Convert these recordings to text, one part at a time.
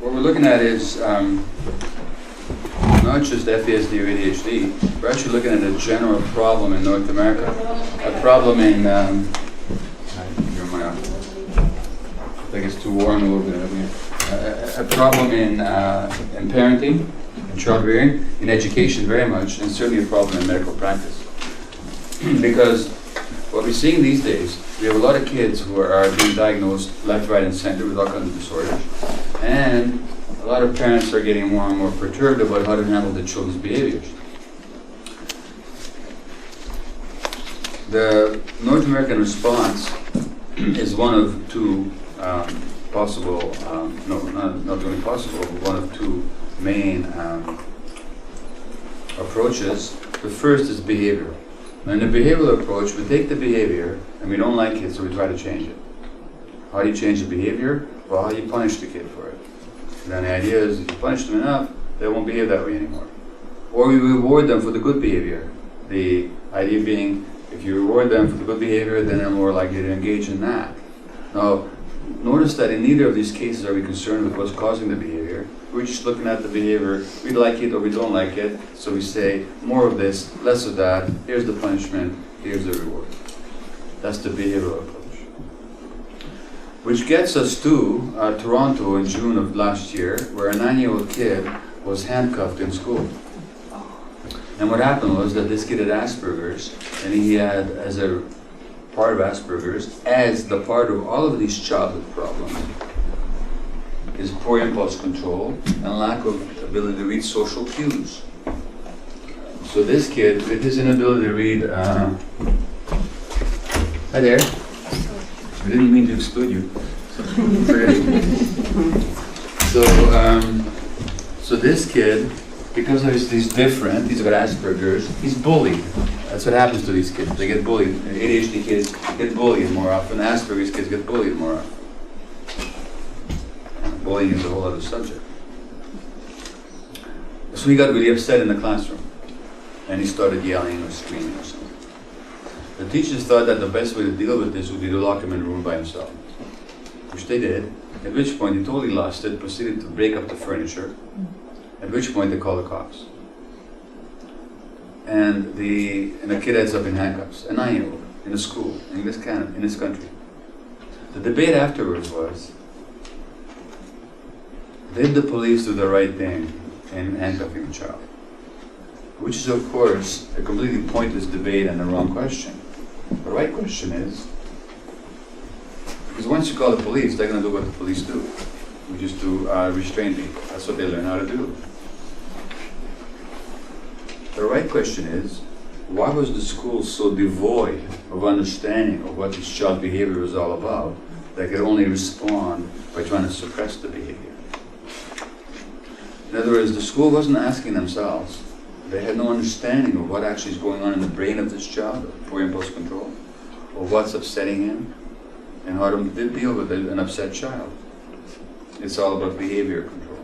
what we're looking at is not just FASD or ADHD, we're actually looking at a general problem in North America. A problem in, I think it's too warm a little bit over here. A problem in parenting, in child rearing, in education very much, and certainly a problem in medical practice. Because what we're seeing these days, we have a lot of kids who are being diagnosed left, right, and center with all kinds of disorders, and a lot of parents are getting more and more perturbed about how to handle their children's behaviors. The North American response is one of two possible, not only possible, but one of two main approaches. The first is behavioral. And the behavioral approach, we take the behavior and we don't like it, so we try to change it. How do you change the behavior? Well, how do you punish the kid for it? And then the idea is, if you punish them enough, they won't behave that way anymore. Or we reward them for the good behavior. The idea being, if you reward them for the good behavior, then they're more likely to engage in that. Now, notice that in neither of these cases are we concerned with what's causing the behavior. We're just looking at the behavior. We like it or we don't like it, so we say more of this, less of that. Here's the punishment, here's the reward. That's the behavioral approach. Which gets us to Toronto in June of last year, where a 9-year-old kid was handcuffed in school. And what happened was that this kid had Asperger's, and he had, as a part of Asperger's, as the part of all of these childhood problems, is poor impulse control and lack of ability to read social cues. So this kid, with his inability to read, hi there. I didn't mean to exclude you. So this kid, because he's different, he's got Asperger's, he's bullied. That's what happens to these kids. They get bullied. ADHD kids get bullied more often. Asperger's kids get bullied more often. Bullying is a whole other subject. So he got really upset in the classroom, and he started yelling or screaming or something. The teachers thought that the best way to deal with this would be to lock him in a room by himself, which they did, at which point he totally lost it, proceeded to break up the furniture, at which point they called the cops. And the kid ends up in handcuffs, a 9-year-old, in a school, in this country. The debate afterwards was, did the police do the right thing in handcuffing a child? Which is, of course, a completely pointless debate and the wrong question. The right question is, because once you call the police, they're going to do what the police do. We just do restrain people. That's what they learn how to do. The right question is, why was the school so devoid of understanding of what this child behavior was all about that could only respond by trying to suppress the behavior? In other words, the school wasn't asking themselves. They had no understanding of what actually is going on in the brain of this child, poor impulse control, or what's upsetting him, and how to deal with an upset child. It's all about behavior control.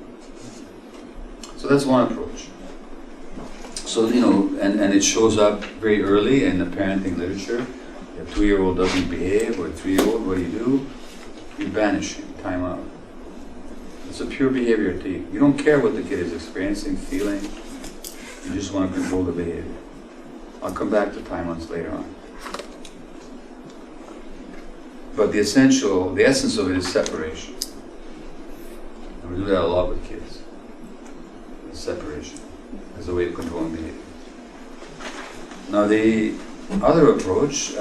So that's one approach. So, and it shows up very early in the parenting literature. If a 2-year-old doesn't behave, or a 3-year-old, what do? You banish him, time out. It's a pure behavior technique. You don't care what the kid is experiencing, feeling. You just want to control the behavior. I'll come back to timeouts later on. But the essence of it is separation. And we do that a lot with kids. Separation as a way of controlling behavior. Now the other approach,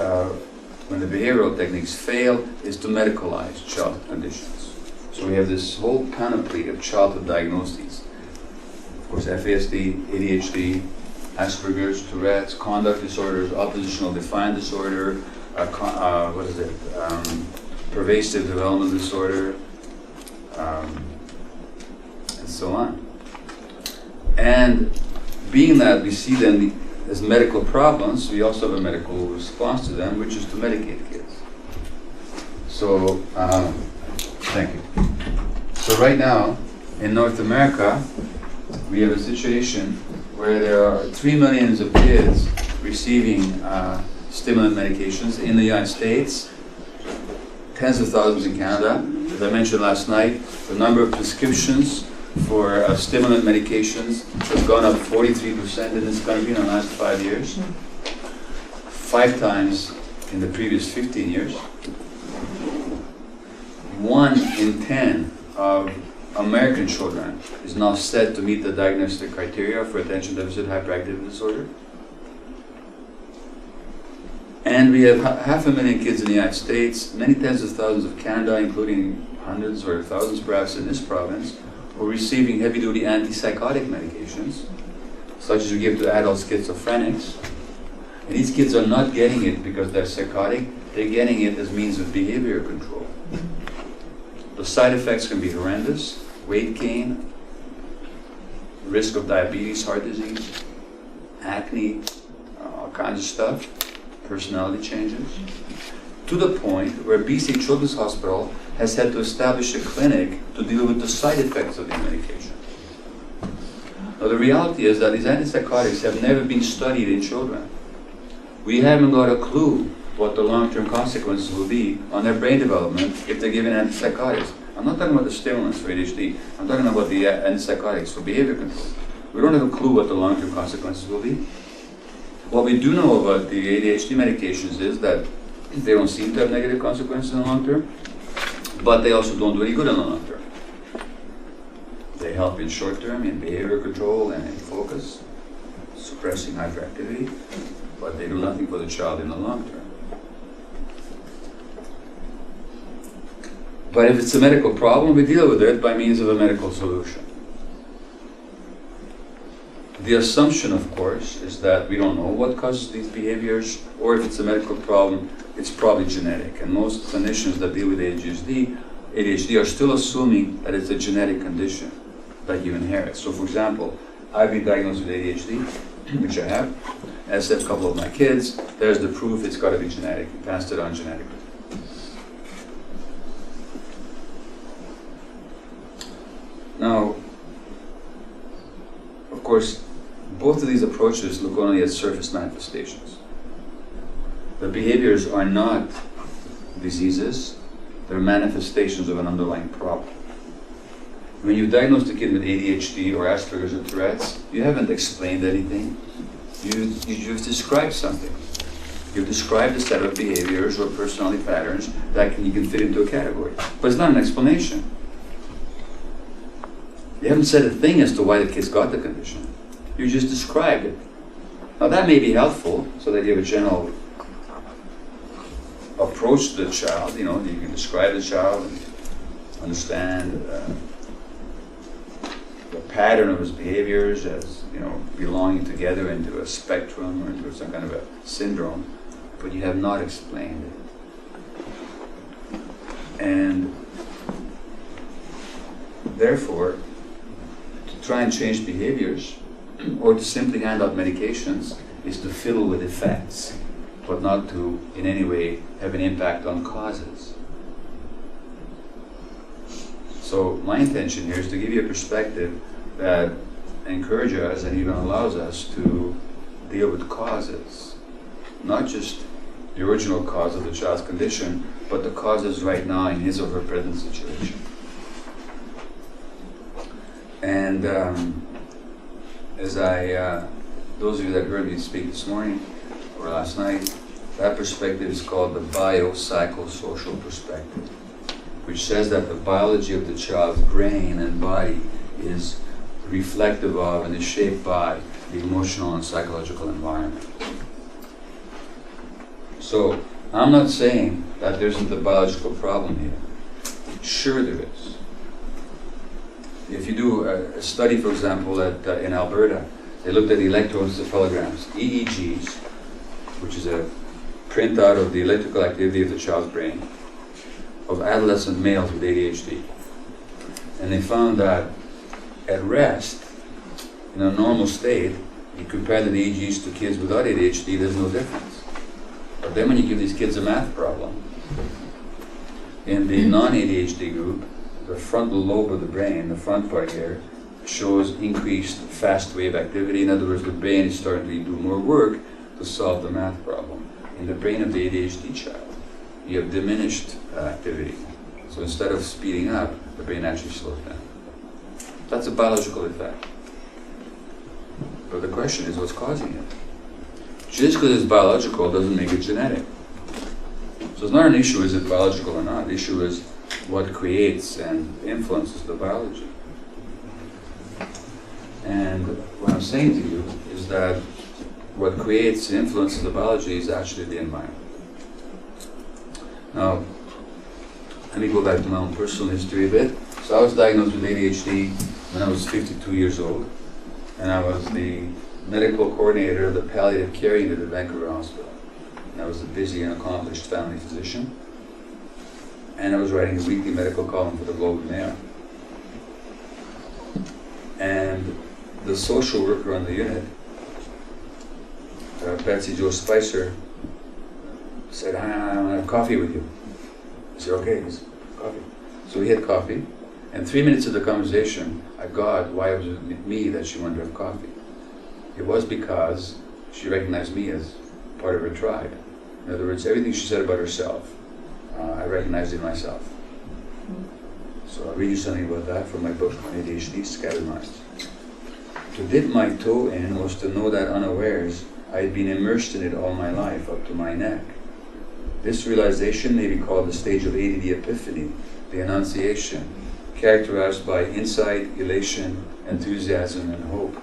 when the behavioral techniques fail, is to medicalize childhood conditions. So we have this whole panoply of childhood diagnoses. Of course, FASD, ADHD, Asperger's, Tourette's, conduct disorders, oppositional defiant disorder, pervasive developmental disorder, and so on. And being that we see them as medical problems, we also have a medical response to them, which is to medicate kids. So, thank you. So right now, in North America, we have a situation where there are 3 million of kids receiving stimulant medications. In the United States, tens of thousands in Canada. As I mentioned last night, the number of prescriptions for stimulant medications has gone up 43% in this country in the last 5 years. 5 times in the previous 15 years. 1 in 10 of American children is now said to meet the diagnostic criteria for attention deficit hyperactivity disorder. And we have 500,000 kids in the United States, many tens of thousands of Canada, including hundreds or thousands perhaps in this province, who are receiving heavy-duty antipsychotic medications, such as we give to adult schizophrenics. And these kids are not getting it because they're psychotic, they're getting it as means of behavior control. The side effects can be horrendous: weight gain, risk of diabetes, heart disease, acne, all kinds of stuff, personality changes, to the point where BC Children's Hospital has had to establish a clinic to deal with the side effects of the medication. Now the reality is that these antipsychotics have never been studied in children. We haven't got a clue what the long-term consequences will be on their brain development if they're given antipsychotics. I'm not talking about the stimulants for ADHD, I'm talking about the antipsychotics for behavior control. We don't have a clue what the long-term consequences will be. What we do know about the ADHD medications is that they don't seem to have negative consequences in the long term, but they also don't do any good in the long term. They help in short term, in behavior control and in focus, suppressing hyperactivity, but they do nothing for the child in the long term. But if it's a medical problem, we deal with it by means of a medical solution. The assumption, of course, is that we don't know what causes these behaviors, or if it's a medical problem, it's probably genetic. And most clinicians that deal with ADHD are still assuming that it's a genetic condition that you inherit. So for example, I've been diagnosed with ADHD, which I have, as have a couple of my kids. There's the proof, it's got to be genetic. You passed it on genetically. Now, of course, both of these approaches look only at surface manifestations. The behaviors are not diseases, they're manifestations of an underlying problem. When you diagnose a kid with ADHD or Asperger's or Tourette's, you haven't explained anything. You've described something. You've described a set of behaviors or personality patterns that you can fit into a category. But it's not an explanation. You haven't said a thing as to why the kid's got the condition. You just described it. Now that may be helpful, so that you have a general approach to the child. You know, you can describe the child and understand the pattern of his behaviors as, you know, belonging together into a spectrum or into some kind of a syndrome, but you have not explained it. And therefore, to try and change behaviors or to simply hand out medications is to fiddle with effects, but not to in any way have an impact on causes. So my intention here is to give you a perspective that encourages us and even allows us to deal with causes, not just the original cause of the child's condition, but the causes right now in his or her present situation. And as those of you that heard me speak this morning or last night, that perspective is called the biopsychosocial perspective, which says that the biology of the child's brain and body is reflective of and is shaped by the emotional and psychological environment. So I'm not saying that there isn't a biological problem here. Sure there is. If you do a study, for example, in Alberta, they looked at electroencephalograms, EEGs, which is a printout of the electrical activity of the child's brain, of adolescent males with ADHD. And they found that at rest, in a normal state, you compare the EEGs to kids without ADHD, there's no difference. But then when you give these kids a math problem, in the non-ADHD group, the frontal lobe of the brain, the front part here, shows increased fast wave activity. In other words, the brain is starting to do more work to solve the math problem in the brain of the ADHD child. you have diminished activity. So instead of speeding up, the brain actually slows down. That's a biological effect. But the question is, what's causing it? Just because it's biological doesn't make it genetic. So it's not an issue, is it biological or not? The issue is what creates and influences the biology. And what I'm saying to you is that what creates and influences the biology is actually the environment. Now, let me go back to my own personal history a bit. So I was diagnosed with ADHD when I was 52 years old, and I was the medical coordinator of the palliative care unit at Vancouver Hospital. And I was a busy and accomplished family physician, and I was writing a weekly medical column for the Globe and Mail. And the social worker on the unit, Betsy Jo Spicer, said, I want to have coffee with you. I said, okay, coffee. So we had coffee, and 3 minutes of the conversation, I got why it was with me that she wanted to have coffee. It was because she recognized me as part of her tribe. In other words, everything she said about herself, I recognized in myself. So I'll read you something about that from my book on ADHD, Scattered Minds. To dip my toe in was to know that unawares I had been immersed in it all my life, up to my neck. This realization may be called the stage of Adhd epiphany, the Annunciation, characterized by insight, elation, enthusiasm, and hope.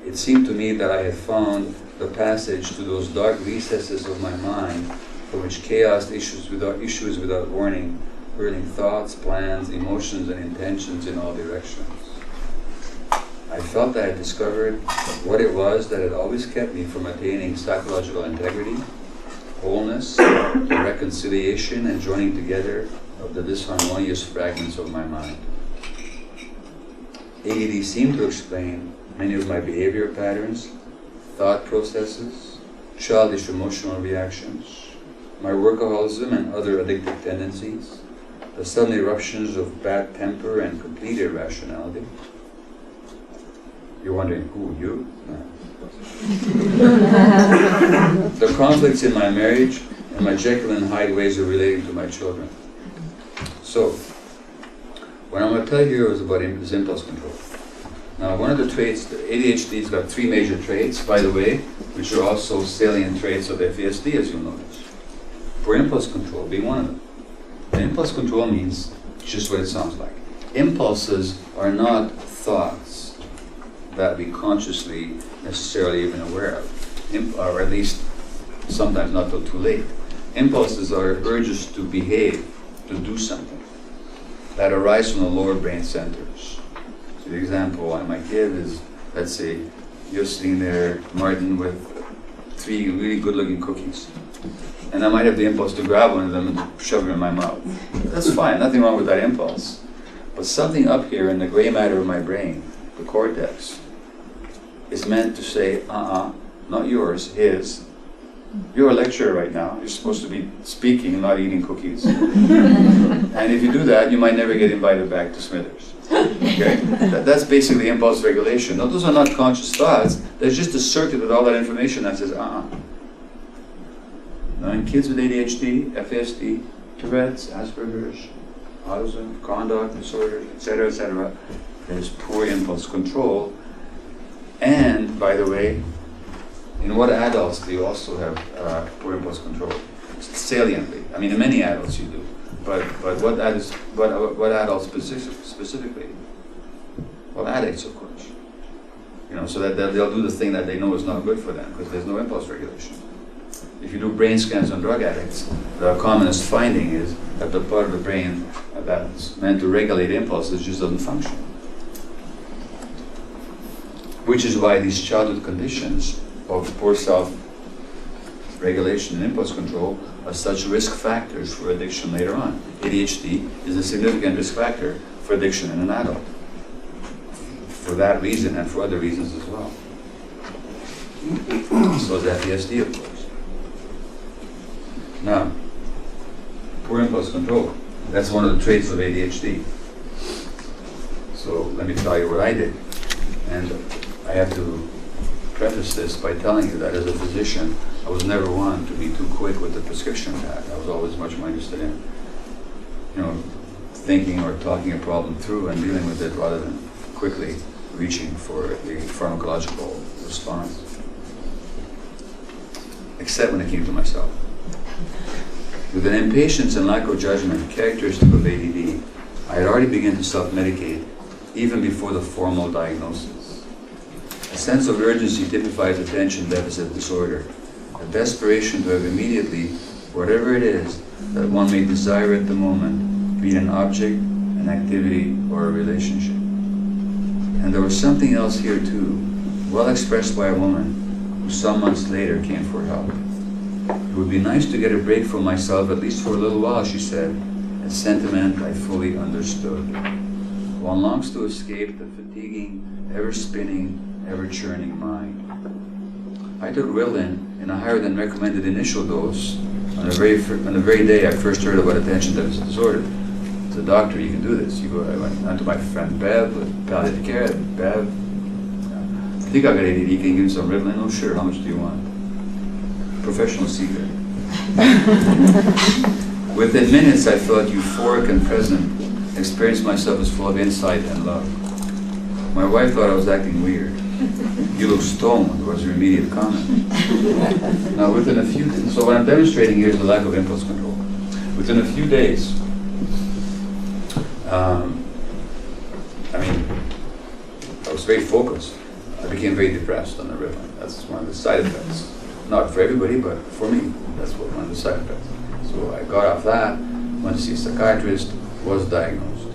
It seemed to me that I had found the passage to those dark recesses of my mind from which chaos issues without warning, hurling thoughts, plans, emotions, and intentions in all directions. I felt I had discovered what it was that had always kept me from attaining psychological integrity, wholeness, reconciliation, and joining together of the disharmonious fragments of my mind. ADD seemed to explain many of my behavior patterns, thought processes, childish emotional reactions, my workaholism and other addictive tendencies, the sudden eruptions of bad temper and complete irrationality. You're wondering, who, you? No. The conflicts in my marriage and my Jekyll and Hyde ways of relating to my children. So, what I'm going to tell you here is about is impulse control. Now, one of the traits, ADHD's got 3 major traits, by the way, which are also salient traits of Fasd, as you'll notice. For impulse control being one of them. And impulse control means just what it sounds like. Impulses are not thoughts that we consciously necessarily even aware of, or at least sometimes not till too late. Impulses are urges to behave, to do something, that arise from the lower brain centers. So the example I might give is, let's say, you're sitting there, Martin, with 3 really good-looking cookies. And I might have the impulse to grab one of them and shove it in my mouth. That's fine, nothing wrong with that impulse. But something up here in the gray matter of my brain, the cortex, is meant to say, not yours, his. You're a lecturer right now. You're supposed to be speaking and not eating cookies. And if you do that, you might never get invited back to Smithers. Okay? That's basically impulse regulation. Now, those are not conscious thoughts. There's just a circuit with all that information that says, Now, in kids with ADHD, Fasd, Tourette's, Asperger's, autism, conduct disorders, etc., there's poor impulse control. And, by the way, in what adults do you also have poor impulse control? Saliently. I mean, in many adults you do. But what adults specifically? Well, addicts, of course. You know, so that they'll do the thing that they know is not good for them because there's no impulse regulation. If you do brain scans on drug addicts, the commonest finding is that the part of the brain that's meant to regulate impulses just doesn't function. Which is why these childhood conditions of poor self-regulation and impulse control are such risk factors for addiction later on. ADHD is a significant risk factor for addiction in an adult. For that reason and for other reasons as well. So is Fasd, of course. Now, poor impulse control. That's one of the traits of ADHD. So let me tell you what I did. And I have to preface this by telling you that as a physician, I was never one to be too quick with the prescription pad. I was always much more interested in, thinking or talking a problem through and dealing with it rather than quickly reaching for the pharmacological response. Except when it came to myself. With an impatience and lack of judgment characteristic of ADD, I had already begun to self-medicate even before the formal diagnosis. A sense of urgency typifies attention deficit disorder, a desperation to have immediately whatever it is that one may desire at the moment, be it an object, an activity, or a relationship. And there was something else here too, well expressed by a woman who some months later came for help. It would be nice to get a break from myself, at least for a little while, she said, a sentiment I fully understood. One longs to escape the fatiguing, ever-spinning, ever-churning mind. I took Ritalin in a higher than recommended initial dose on the very day I first heard about attention deficit disorder. As a doctor, you can do this. I went to my friend Bev, with palliative care. Bev, I think I got ADD, can you give me some Ritalin? Oh sure, how much do you want? Professional secret. Within minutes I felt euphoric and present, experienced myself as full of insight and love. My wife thought I was acting weird. You look stoned, was her immediate comment. Now within a few days, so what I'm demonstrating here is the lack of impulse control. Within a few days, I was very focused. I became very depressed on the Ritalin. That's one of the side effects. Not for everybody, but for me, that's one of the side effects. So I got off that, went to see a psychiatrist, was diagnosed.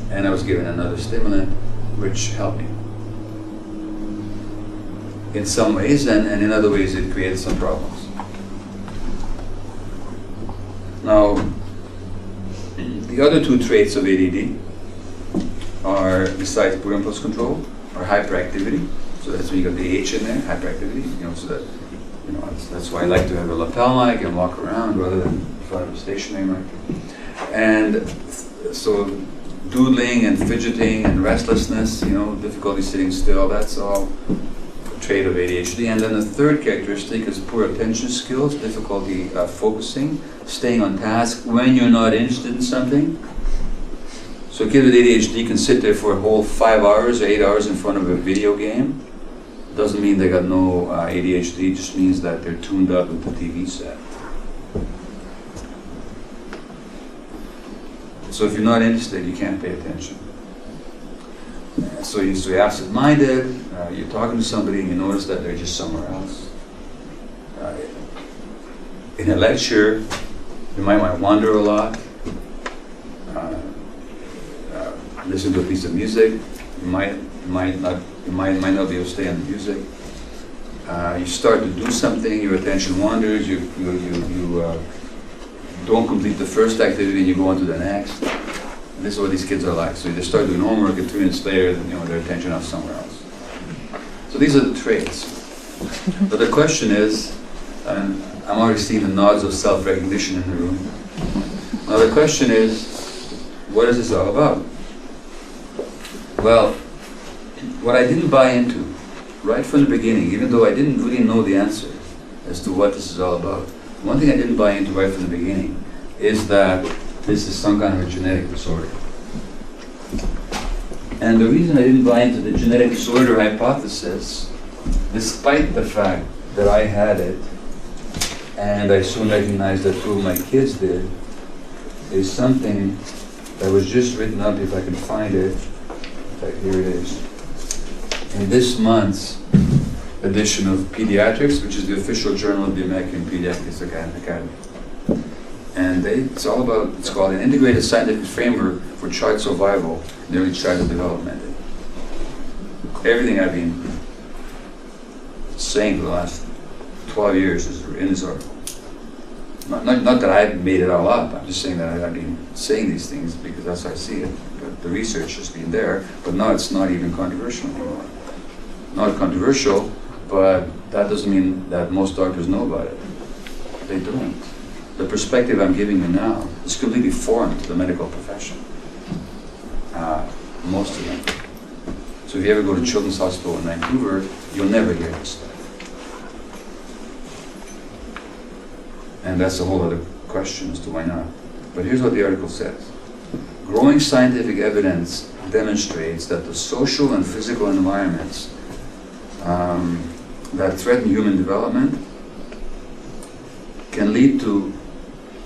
And I was given another stimulant, which helped me. In some ways, and in other ways it created some problems. Now, the other two traits of ADD are, besides poor impulse control, are hyperactivity. So that's when you got the H in there, hyperactivity. So that, that's why I like to have a lapel mic and walk around rather than in front of a stationary mic. And so doodling and fidgeting and restlessness, difficulty sitting still, that's all a trait of ADHD. And then the third characteristic is poor attention skills, difficulty focusing, staying on task when you're not interested in something. So a kid with ADHD can sit there for a whole 5 hours or 8 hours in front of a video game. Doesn't mean they got no ADHD, it just means that they're tuned up with the TV set. So if you're not interested, you can't pay attention. So you're absent-minded, you're talking to somebody and you notice that they're just somewhere else. In a lecture, you might wander a lot. Listen to a piece of music, you might not be able to stay on the music. You start to do something, your attention wanders, you don't complete the first activity and you go on to the next. And this is what these kids are like. So they start doing homework and 3 minutes later, their attention is somewhere else. So these are the traits. But the question is, and I'm already seeing the nods of self-recognition in the room. Now the question is, what is this all about? Well, what I didn't buy into right from the beginning, even though I didn't really know the answer as to what this is all about, one thing I didn't buy into right from the beginning is that this is some kind of a genetic disorder. And the reason I didn't buy into the genetic disorder hypothesis, despite the fact that I had it, and I soon recognized that 2 of my kids did, is something that was just written up, if I can find it. In fact, here it is. In this month's edition of Pediatrics, which is the official journal of the American Pediatrics Academy. And it's called an integrated scientific framework for child survival in early childhood development. Everything I've been saying for the last 12 years is in this article. Not that I've made it all up, I'm just saying that I've been saying these things because that's how I see it. But the research has been there, but now it's not even controversial anymore. Not controversial, but that doesn't mean that most doctors know about it. They don't. The perspective I'm giving you now is completely foreign to the medical profession. Most of them. So if you ever go to Children's Hospital in Vancouver, you'll never hear this stuff. And that's a whole other question as to why not. But here's what the article says. Growing scientific evidence demonstrates that the social and physical environments that threaten human development can lead to,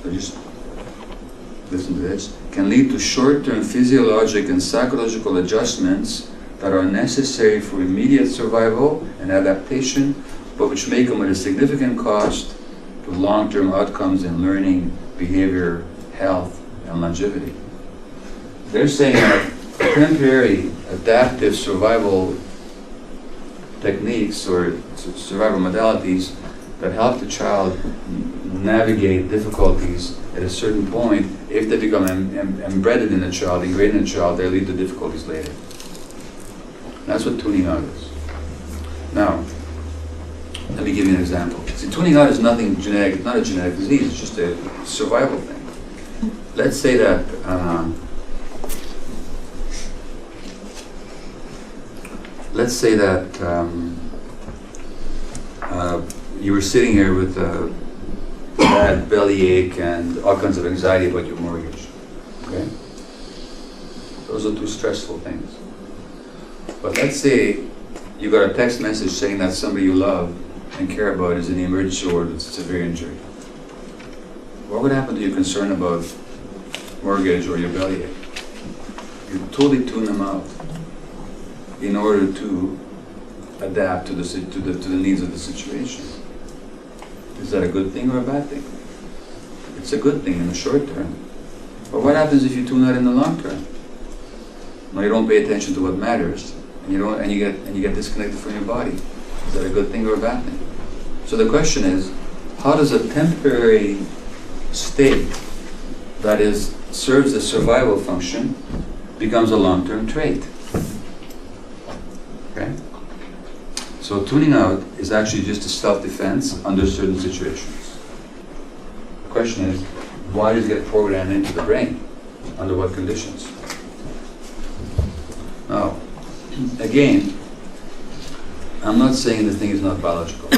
just listen to this, can lead to short-term physiologic and psychological adjustments that are necessary for immediate survival and adaptation, but which may come at a significant cost to long-term outcomes in learning, behavior, health, and longevity. They're saying that temporary adaptive survival techniques or survival modalities that help the child navigate difficulties at a certain point, if they become embedded in the child, ingrained in the child, they lead to difficulties later. That's what tuning out is. Now, let me give you an example. See, tuning out is nothing genetic, it's not a genetic disease, it's just a survival thing. Let's say that you were sitting here with a bad bellyache and all kinds of anxiety about your mortgage. Okay? Those are two stressful things. But let's say you got a text message saying that somebody you love and care about is in the emergency ward with severe injury. What would happen to your concern about mortgage or your bellyache? You totally tune them out in order to adapt to the needs of the situation. Is that a good thing or a bad thing? It's a good thing in the short term. But what happens if you tune out in the long term? Now you don't pay attention to what matters, and you get disconnected from your body. Is that a good thing or a bad thing? So the question is, how does a temporary state that serves the survival function becomes a long-term trait? Okay? So tuning out is actually just a self-defense under certain situations. The question is, why does it get programmed into the brain? Under what conditions? Now, again, I'm not saying the thing is not biological.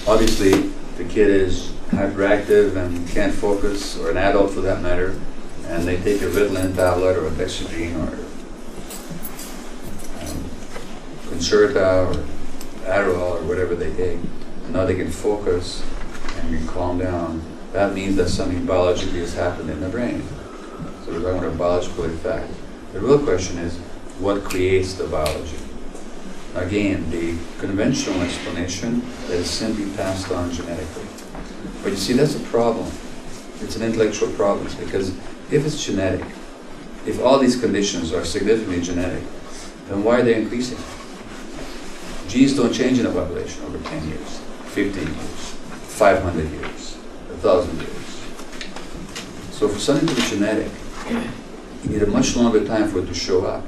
Obviously, the kid is hyperactive and can't focus, or an adult for that matter, and they take a Ritalin tablet or a Dexedrine or Concerta or Adderall or whatever they take, and now they can focus and can calm down. That means that something biologically has happened in the brain. So we're talking about a biological effect. The real question is, what creates the biology? Again, the conventional explanation that is simply passed on genetically. But you see, that's a problem. It's an intellectual problem, because if it's genetic, if all these conditions are significantly genetic, then why are they increasing? Genes don't change in a population over 10 years, 15 years, 500 years, 1,000 years. So for something to be genetic, you need a much longer time for it to show up.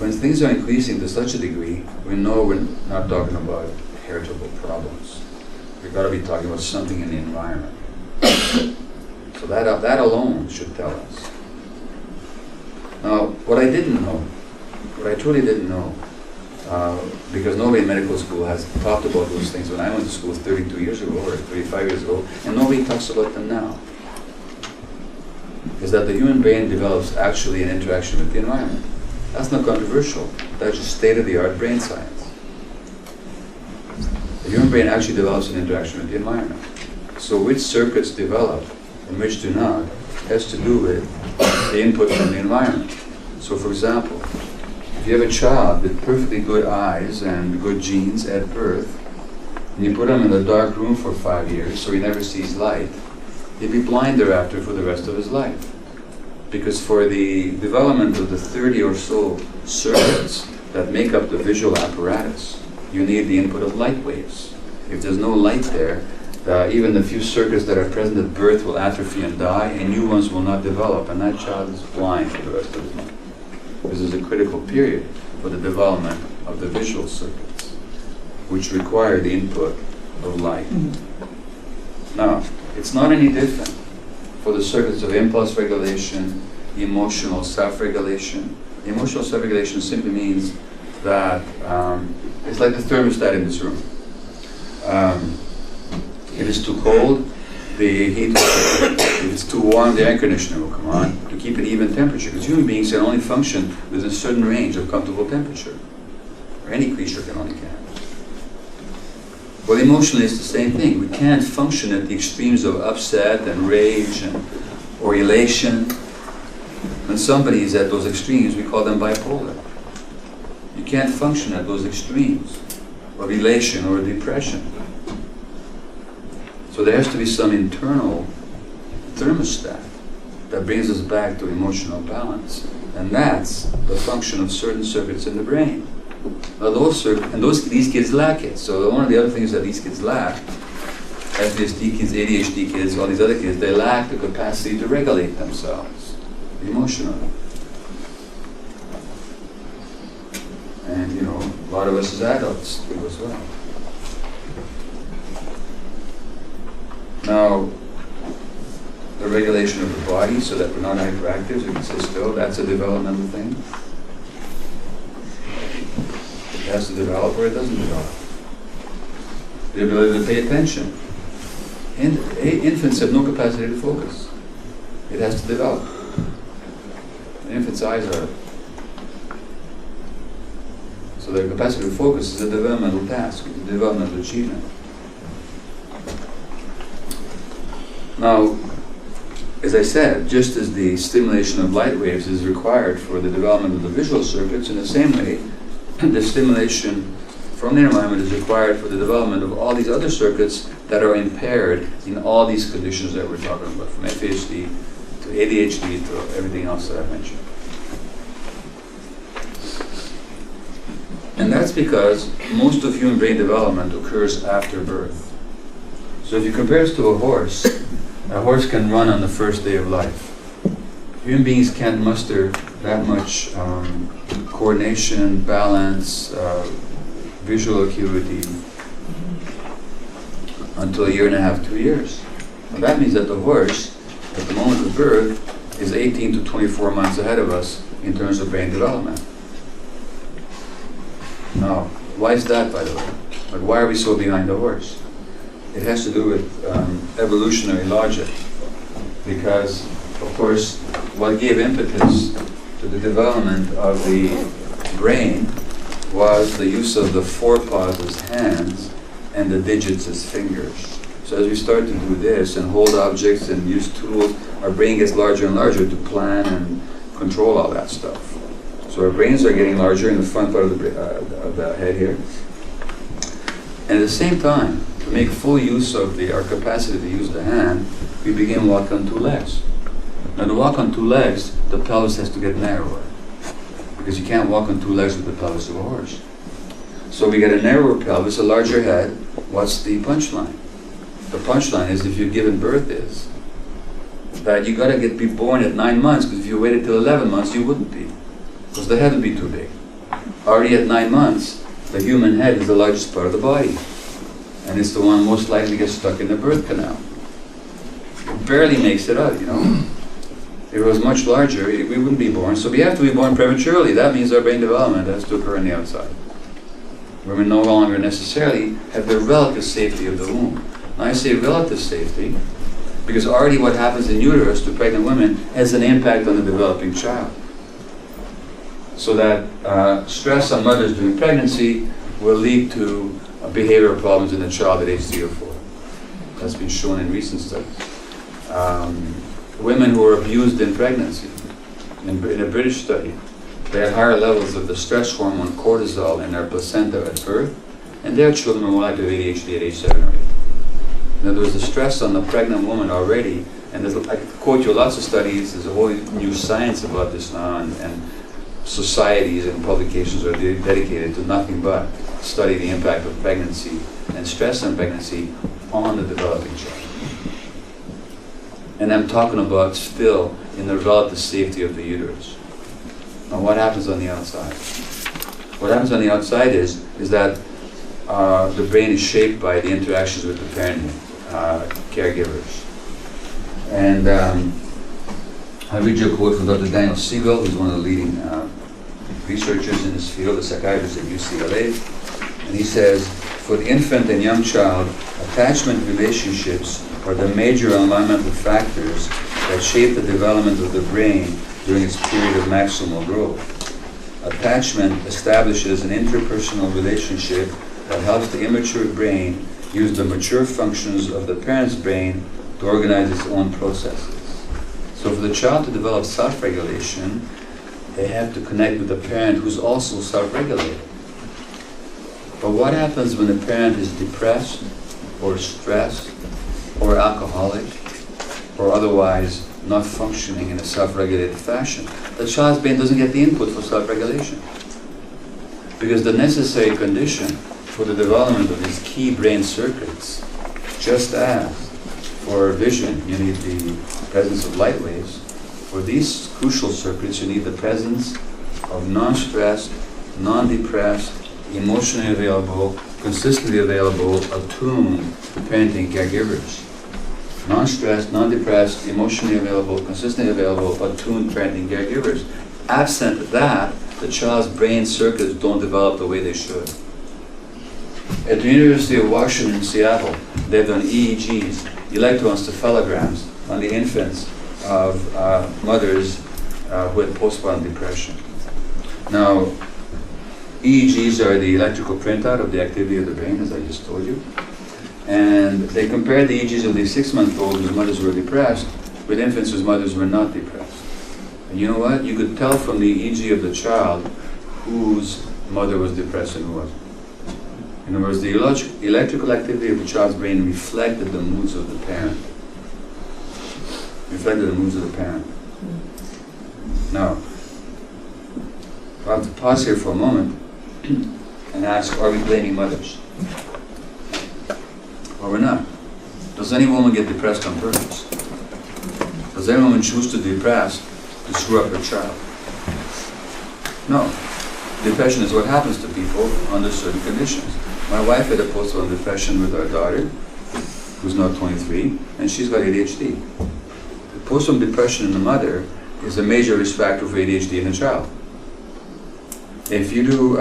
When things are increasing to such a degree, we know we're not talking about heritable problems. We've got to be talking about something in the environment. So that alone should tell us. Now, what I truly didn't know, because nobody in medical school has talked about those things when I went to school 32 years ago or 35 years ago, and nobody talks about them now, is that the human brain develops actually an interaction with the environment. That's not controversial. That's just state-of-the-art brain science. The human brain actually develops an interaction with the environment. So which circuits develop and which do not has to do with the input from the environment. So for example, if you have a child with perfectly good eyes and good genes at birth, and you put him in a dark room for 5 years so he never sees light, he'll be blind thereafter for the rest of his life. Because for the development of the 30 or so circuits that make up the visual apparatus, you need the input of light waves. If there's no light there, even the few circuits that are present at birth will atrophy and die, and new ones will not develop, and that child is blind for the rest of his life. This is a critical period for the development of the visual circuits, which require the input of light. Now, it's not any different for the circuits of impulse regulation, emotional self-regulation, Emotional self-regulation simply means that it's like the thermostat in this room. If it's too cold, the heat will come on. If it's too warm, the air conditioner will come on to keep an even temperature. Because human beings can only function within a certain range of comfortable temperature. Or any creature can only can. Well, emotionally, it's the same thing. We can't function at the extremes of upset and rage or elation. When somebody is at those extremes, we call them bipolar. You can't function at those extremes of elation or depression. So there has to be some internal thermostat that brings us back to emotional balance. And that's the function of certain circuits in the brain. Now these kids lack it. So one of the other things that these kids lack, FSD kids, ADHD kids, all these other kids, they lack the capacity to regulate themselves emotionally. And a lot of us as adults do as well. Now, the regulation of the body so that we're not hyperactive, so we can sit still, that's a developmental thing. It has to develop or it doesn't develop. The ability to pay attention. Infants have no capacity to focus. It has to develop. The infant's eyes are. So their capacity to focus is a developmental task, it's a developmental achievement. Now, as I said, just as the stimulation of light waves is required for the development of the visual circuits, in the same way, the stimulation from the environment is required for the development of all these other circuits that are impaired in all these conditions that we're talking about, from FASD to ADHD to everything else that I've mentioned. And that's because most of human brain development occurs after birth. So if you compare this to a horse can run on the first day of life. Human beings can't muster that much coordination, balance, visual acuity until a year and a half, 2 years. And that means that the horse, at the moment of birth, is 18 to 24 months ahead of us in terms of brain development. Now, why is that, by the way? Like, why are we so behind the horse? It has to do with evolutionary logic, because, of course, what gave impetus to the development of the brain was the use of the forepaws as hands and the digits as fingers. So as we start to do this and hold objects and use tools, our brain gets larger and larger to plan and control all that stuff. So our brains are getting larger in the front part of the head here. And at the same time, to make full use of our capacity to use the hand, we begin walking on two legs. Now to walk on two legs, the pelvis has to get narrower, because you can't walk on two legs with the pelvis of a horse. So we get a narrower pelvis, a larger head. What's the punchline? The punchline is, if you're given birth, is that you got to be born at 9 months, because if you waited till 11 months, you wouldn't be, because the head would be too big. Already at 9 months, the human head is the largest part of the body, and it's the one most likely to get stuck in the birth canal. It barely makes it out, If it was much larger, we wouldn't be born. So we have to be born prematurely. That means our brain development has to occur on the outside, where we no longer necessarily have the relative safety of the womb. Now I say relative safety because already what happens in uterus to pregnant women has an impact on the developing child. So that stress on mothers during pregnancy will lead to behavioral problems in the child at age 3 or 4. That's been shown in recent studies. Women who were abused in pregnancy, in a British study, they had higher levels of the stress hormone cortisol in their placenta at birth, and their children were more likely to have ADHD at age 7 or 8. In other words, the stress on the pregnant woman already, and I could quote you lots of studies, there's a whole new science about this now, and societies and publications are dedicated to nothing but study the impact of pregnancy and stress on pregnancy on the developing child. And I'm talking about still in the relative safety of the uterus. Now what happens on the outside? What happens on the outside is that the brain is shaped by the interactions with the parent caregivers. And I read you a quote from Dr. Daniel Siegel, who's one of the leading researchers in this field, a psychiatrist at UCLA, and he says, for the infant and young child, attachment relationships are the major environmental factors that shape the development of the brain during its period of maximal growth. Attachment establishes an interpersonal relationship that helps the immature brain use the mature functions of the parent's brain to organize its own processes. So for the child to develop self-regulation, they have to connect with the parent who's also self-regulated. But what happens when the parent is depressed or stressed or alcoholic or otherwise not functioning in a self-regulated fashion? The child's brain doesn't get the input for self-regulation. Because the necessary condition for the development of these key brain circuits, just as for vision you need the presence of light waves, for these crucial circuits you need the presence of non-stressed, non-depressed, emotionally available, consistently available, attuned parenting caregivers. Non-stressed, non-depressed, emotionally available, consistently available, attuned parenting caregivers. Absent that, the child's brain circuits don't develop the way they should. At the University of Washington in Seattle, they've done EEGs, electroencephalograms, on the infants of mothers who had postpartum depression. Now, EEGs are the electrical printout of the activity of the brain, as I just told you. And they compared the EEGs of these 6-month-olds whose mothers were depressed with infants whose mothers were not depressed. And you know what? You could tell from the EEG of the child whose mother was depressed and who wasn't. In other words, the electrical activity of the child's brain reflected the moods of the parent. Now, I'll have to pause here for a moment and ask, are we blaming mothers? Or we're not. Does any woman get depressed on purpose? Does any woman choose to be depressed to screw up her child? No. Depression is what happens to people under certain conditions. My wife had a postpartum depression with our daughter, who's now 23, and she's got ADHD. The postpartum depression in the mother is a major risk factor for ADHD in the child. If you do,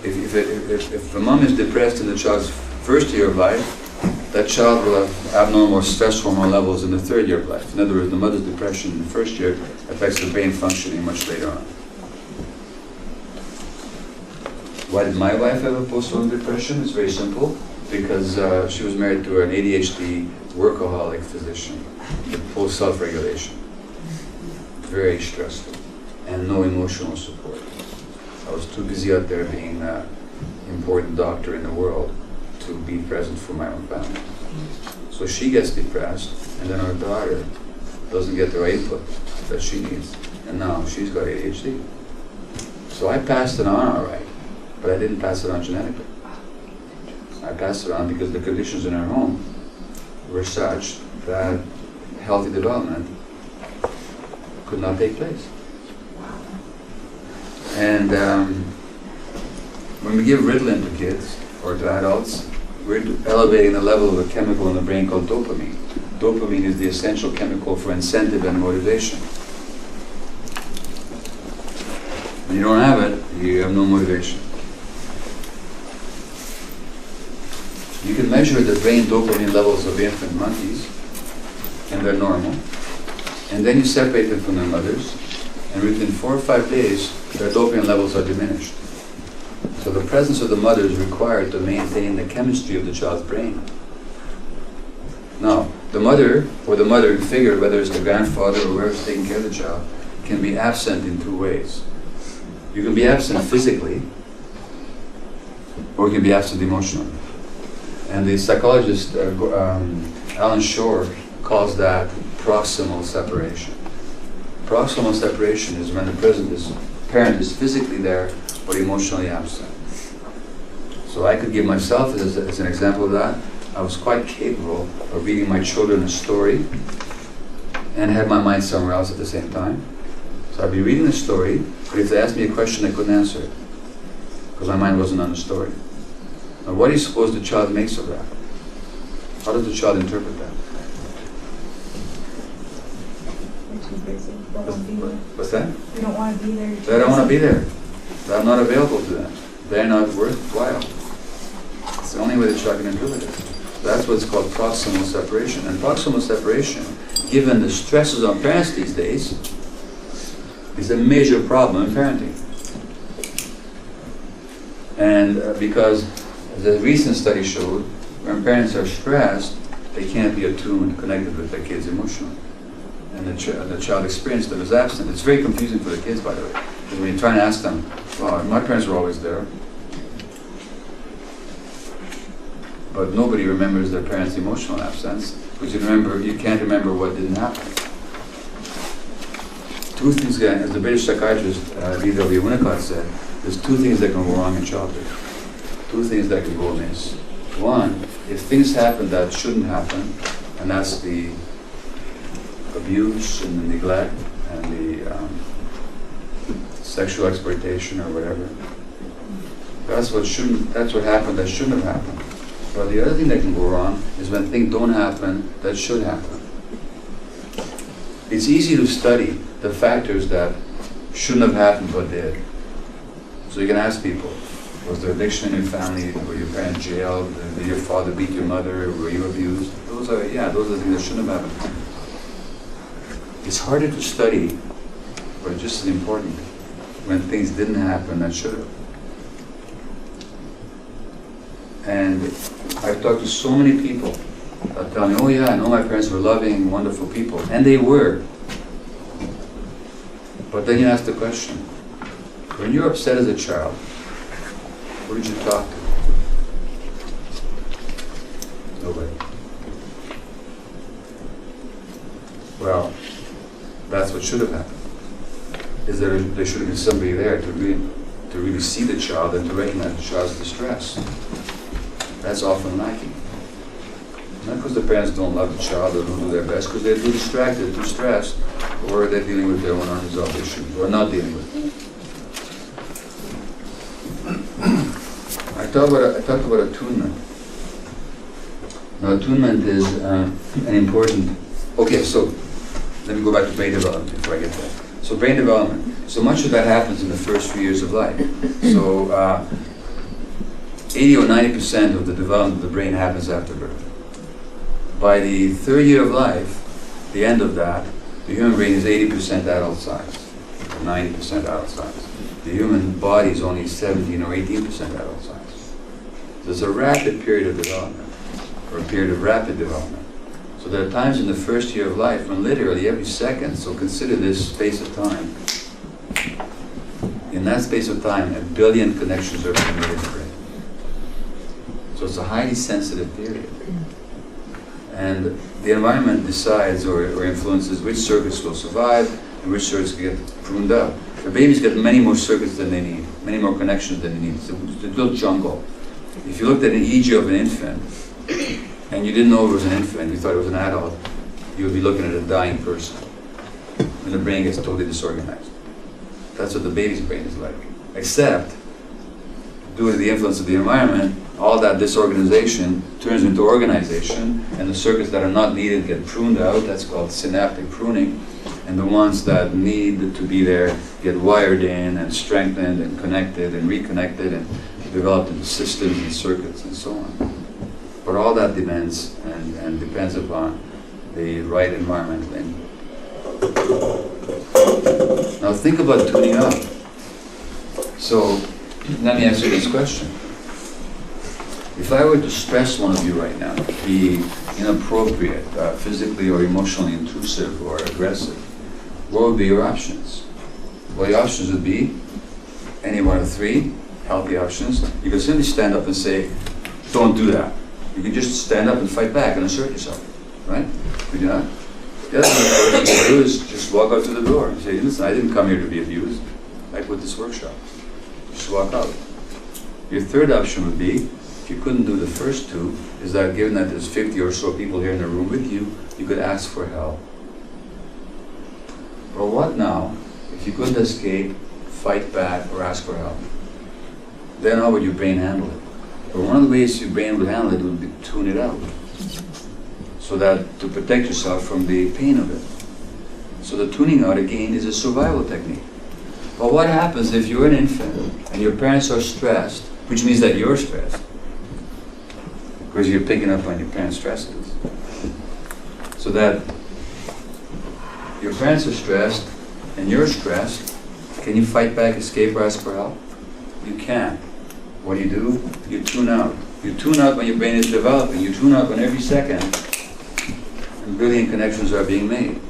if the mom is depressed in the child's first year of life, that child will have abnormal stress hormone levels in the third year of life. In other words, the mother's depression in the first year affects the brain functioning much later on. Why did my wife have a postpartum depression? It's very simple. Because she was married to an ADHD workaholic physician with full self-regulation. Very stressful. And no emotional support. I was too busy out there being an important doctor in the world to be present for my own family. So she gets depressed, and then our daughter doesn't get the right input that she needs. And now she's got ADHD. So I passed it on all right, but I didn't pass it on genetically. I passed it on because the conditions in our home were such that healthy development could not take place. And when we give Ritalin to kids or to adults, we're elevating the level of a chemical in the brain called dopamine. Dopamine is the essential chemical for incentive and motivation. When you don't have it, you have no motivation. You can measure the brain dopamine levels of infant monkeys, and they're normal. And then you separate them from their mothers, and within 4 or 5 days, their dopamine levels are diminished. So the presence of the mother is required to maintain the chemistry of the child's brain. Now, the mother, or the mothering figure, whether it's the grandfather or whoever's taking care of the child, can be absent in 2 ways. You can be absent physically, or you can be absent emotionally. And the psychologist Alan Shore calls that proximal separation. Proximal separation is when the parent is physically there but emotionally absent. So I could give myself as an example of that. I was quite capable of reading my children a story and have my mind somewhere else at the same time. So I'd be reading the story, but if they asked me a question, I couldn't answer it because my mind wasn't on the story. Now, what do you suppose the child makes of that? How does the child interpret that? What's that? You don't want to be there. They don't want to be there. that are not available to them. They're not worthwhile. It's the only way the child can interpret it. That's what's called proximal separation. And proximal separation, given the stresses on parents these days, is a major problem in parenting. And because, as a recent study showed, when parents are stressed, they can't be attuned, connected with their kids emotionally. And the child experience them as absent. It's very confusing for the kids, by the way. Because when you try and ask them, well, my parents were always there. But nobody remembers their parents' emotional absence, because you can't remember what didn't happen. Two things, as the British psychiatrist Adhd Winnicott said, there's two things that can go wrong in childhood. Two things that can go amiss. One, if things happen that shouldn't happen, and that's the abuse and the neglect and the sexual exploitation or whatever, that's what happened that shouldn't have happened. But the other thing that can go wrong is when things don't happen that should happen. It's easy to study the factors that shouldn't have happened but did. So you can ask people, was there addiction in your family? Were your parents jailed? Did your father beat your mother? Were you abused? Those are the things that shouldn't have happened. It's harder to study, but just as important, when things didn't happen that should have. And I've talked to so many people that tell me, oh yeah, I know my parents were loving, wonderful people. And they were. But then you ask the question, when you're upset as a child, who did you talk to? Nobody. Well, that's what should have happened. Is that there should have been somebody there to really see the child and to recognize the child's distress. That's often lacking. Not because the parents don't love the child or don't do their best, because they're too distracted, too stressed, or they're dealing with their own unresolved issues, or not dealing with them. I talked about attunement. Now, attunement is an important. Okay, so let me go back to brain development before I get there. So brain development. So much of that happens in the first few years of life. So 80 or 90% of the development of the brain happens after birth. By the third year of life, the end of that, the human brain is 80% adult size, or 90% adult size. The human body is only 17 or 18% adult size. There's a rapid period of development, or a period of rapid development. So there are times in the first year of life when literally every second, so consider this space of time, in that space of time, 1 billion connections are being made in the brain. So it's a highly sensitive period. And the environment decides or influences which circuits will survive and which circuits get pruned out. The babies get many more circuits than they need, many more connections than they need. It's a little jungle. If you looked at an EEG of an infant, and you didn't know it was an infant, you thought it was an adult, you would be looking at a dying person. And the brain gets totally disorganized. That's what the baby's brain is like. Except, due to the influence of the environment, all that disorganization turns into organization, and the circuits that are not needed get pruned out. That's called synaptic pruning. And the ones that need to be there get wired in and strengthened and connected and reconnected and developed into systems and circuits and so on. But all that depends and depends upon the right environment. Now think about tuning up. So let me answer this question. If I were to stress one of you right now, be inappropriate, physically or emotionally intrusive or aggressive, what would be your options? Well, your options would be any one of three healthy options. You could simply stand up and say, don't do that. You can just stand up and fight back and assert yourself, right? Could you not? The other thing you can do is just walk out to the door and say, listen, I didn't come here to be abused, like with this workshop. Just walk out. Your third option would be, if you couldn't do the first two, is that given that there's 50 or so people here in the room with you, you could ask for help. Or what now, if you couldn't escape, fight back, or ask for help? Then how would your brain handle it? Well, one of the ways your brain would handle it would be to tune it out, so that to protect yourself from the pain of it. So the tuning out, again, is a survival technique. But what happens if you're an infant and your parents are stressed, which means that you're stressed, because you're picking up on your parents' stresses. So that your parents are stressed and you're stressed, can you fight back, escape, or ask for help? You can't. What do? You tune out. You tune out when your brain is developing. You tune out when every second and brilliant connections are being made.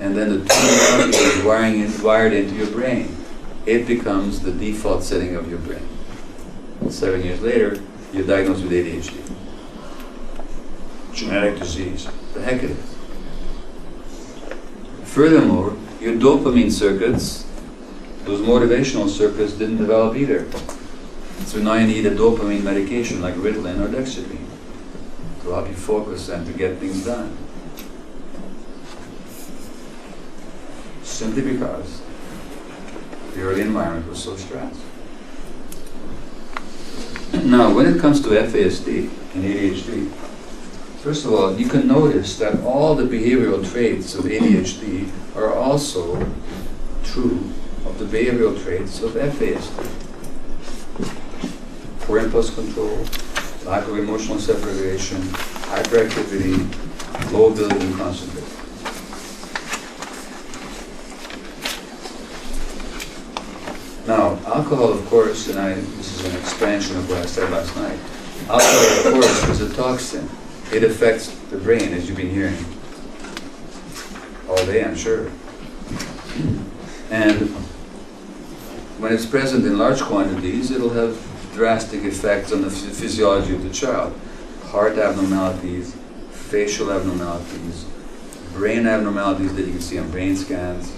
And then the tuning out is wired into your brain. It becomes the default setting of your brain. 7 years later, you're diagnosed with ADHD. Genetic disease. The heck it is. Furthermore, your dopamine circuits, those motivational circuits, didn't develop either. So now you need a dopamine medication like Ritalin or Dextramine to help you focus and to get things done. Simply because the early environment was so stressed. Now, when it comes to Fasd and ADHD, first of all, you can notice that all the behavioral traits of ADHD are also true of the behavioral traits of Fasd. Poor impulse control, lack of emotional self-regulation, hyperactivity, low ability to concentrate. Now, alcohol, of course, and this is an expansion of what I said last night. Alcohol, of course, is a toxin. It affects the brain, as you've been hearing all day, I'm sure. And when it's present in large quantities, it'll have drastic effects on the physiology of the child. Heart abnormalities, facial abnormalities, brain abnormalities that you can see on brain scans,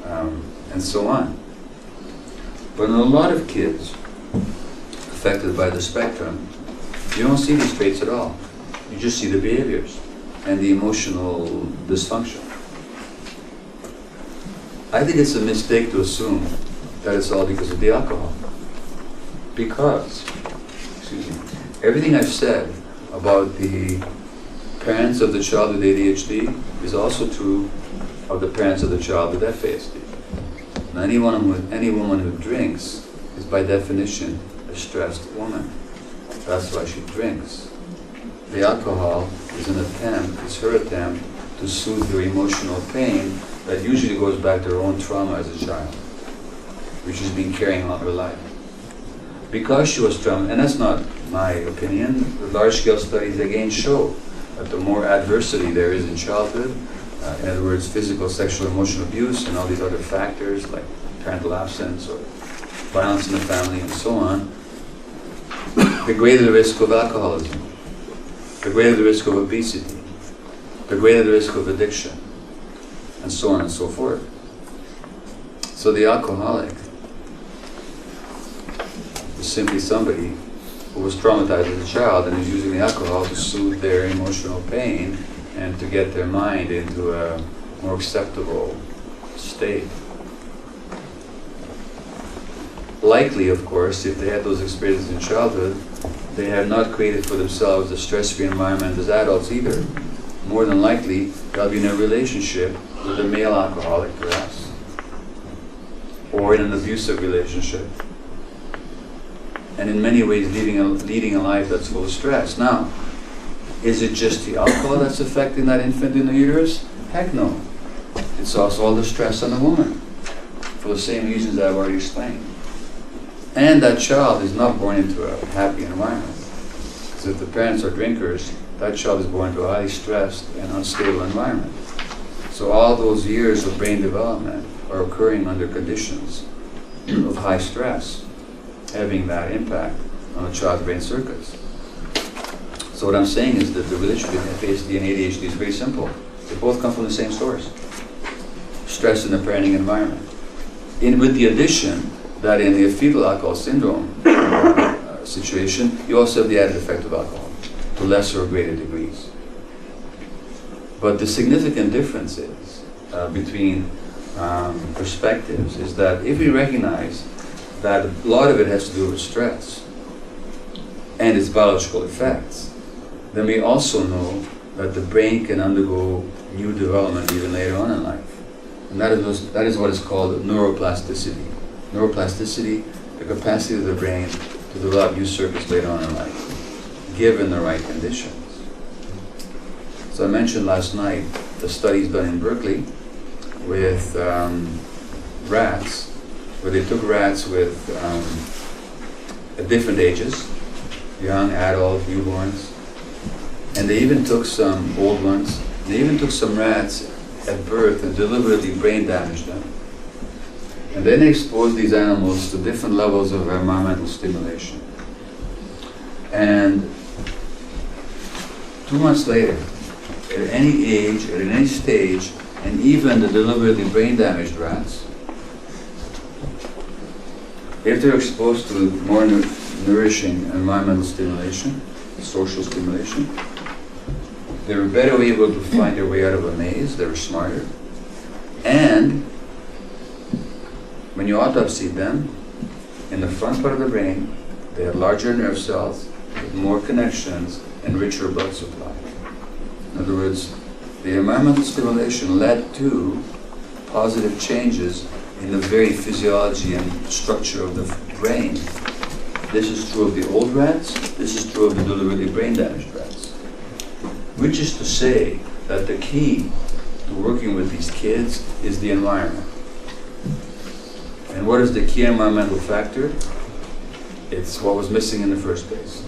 and so on. But in a lot of kids affected by the spectrum, you don't see these traits at all. You just see the behaviors and the emotional dysfunction. I think it's a mistake to assume that it's all because of the alcohol. Because, everything I've said about the parents of the child with ADHD is also true of the parents of the child with Fasd. Now, any woman who drinks is by definition a stressed woman. That's why she drinks. The alcohol is her attempt to soothe her emotional pain that usually goes back to her own trauma as a child, which she's been carrying all her life. Because she was traumatized, and that's not my opinion, the large-scale studies again show that the more adversity there is in childhood, in other words, physical, sexual, emotional abuse, and all these other factors like parental absence or violence in the family and so on, the greater the risk of alcoholism, the greater the risk of obesity, the greater the risk of addiction, and so on and so forth. So the alcoholic is simply somebody who was traumatized as a child and is using the alcohol to soothe their emotional pain and to get their mind into a more acceptable state. Likely, of course, if they had those experiences in childhood, they have not created for themselves a stress-free environment as adults either. More than likely, they'll be in a relationship with a male alcoholic, perhaps, or in an abusive relationship, and in many ways leading a life that's full of stress. Now, is it just the alcohol that's affecting that infant in the uterus? Heck no. It's also all the stress on the woman, for the same reasons I've already explained. And that child is not born into a happy environment. Because if the parents are drinkers, that child is born into a highly stressed and unstable environment. So all those years of brain development are occurring under conditions of high stress, having that impact on a child's brain circuits. So what I'm saying is that the relationship between Fasd and ADHD is very simple. They both come from the same source. Stress in the parenting environment. With the addition that in the fetal alcohol syndrome situation, you also have the added effect of alcohol to lesser or greater degrees. But the significant difference is between perspectives is that if we recognize that a lot of it has to do with stress and its biological effects, then we also know that the brain can undergo new development even later on in life. And that is what is called neuroplasticity. Neuroplasticity, the capacity of the brain to develop new circuits later on in life, given the right conditions. So I mentioned last night the studies done in Berkeley with rats, where they took rats with at different ages, young, adult, newborns, and they even took some old ones. They even took some rats at birth and deliberately brain damaged them. And then they exposed these animals to different levels of environmental stimulation. And 2 months later, at any age, at any stage, and even the deliberately brain damaged rats, if they're exposed to more nourishing environmental stimulation, social stimulation, they were better able to find their way out of a maze, they were smarter. And when you autopsied them, in the front part of the brain, they had larger nerve cells, with more connections, and richer blood supply. In other words, the environmental stimulation led to positive changes in the very physiology and structure of the brain. This is true of the old rats, this is true of the deliberately brain damaged rats. Which is to say that the key to working with these kids is the environment. And what is the key environmental factor? It's what was missing in the first place.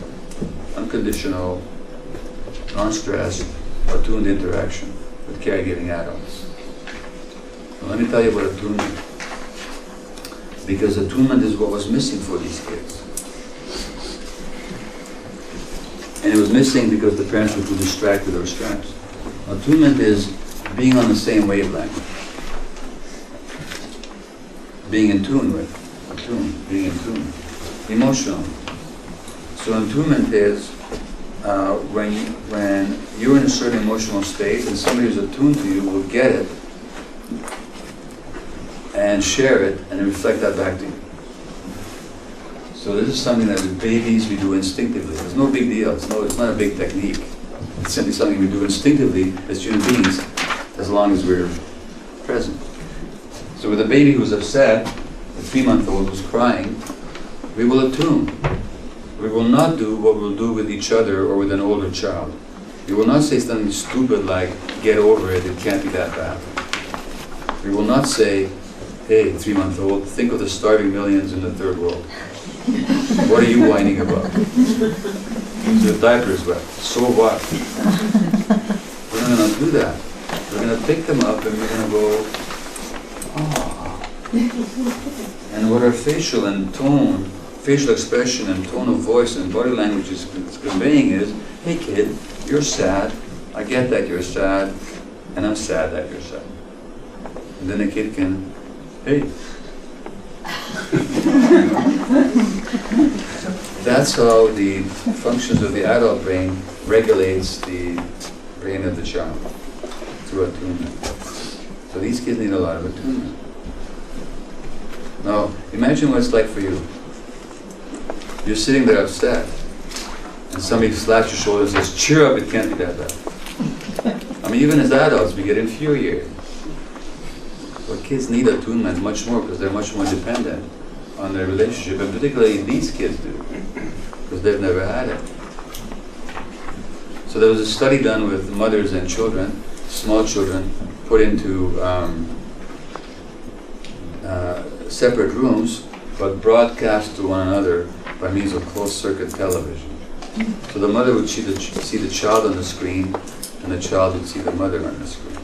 Unconditional, non-stressed, attuned interaction with caregiving adults. Now let me tell you about attunement. Because attunement is what was missing for these kids. And it was missing because the parents were too distracted or stressed. Attunement is being on the same wavelength. Being in tune with. Being in tune. Emotional. So attunement is when you're in a certain emotional state and somebody who's attuned to you will get it and share it and reflect that back to you. So this is something that with babies we do instinctively. It's no big deal. It's not a big technique. It's simply something we do instinctively as human beings, as long as we're present. So with a baby who's upset, a 3-month-old who's crying, we will attune. We will not do what we'll do with each other or with an older child. We will not say something stupid like, get over it, it can't be that bad. We will not say, hey, 3-month-old, think of the starving millions in the third world. What are you whining about? The diaper's wet. So what? We're not going to do that. We're going to pick them up and we're going to go, oh. And what our facial and tone, facial expression and tone of voice and body language is conveying is, hey kid, you're sad. I get that you're sad, and I'm sad that you're sad. And then the kid can, hey. That's how the functions of the adult brain regulates the brain of the child through attunement. So these kids need a lot of attunement. Now, imagine what it's like for you. You're sitting there upset, and somebody slaps your shoulder and says, cheer up, it can't be that bad. I mean, even as adults, we get infuriated. But kids need attunement much more because they're much more dependent on their relationship, and particularly these kids do, because they've never had it. So there was a study done with mothers and children, small children, put into separate rooms, but broadcast to one another by means of closed-circuit television. So the mother would see the child on the screen, and the child would see the mother on the screen.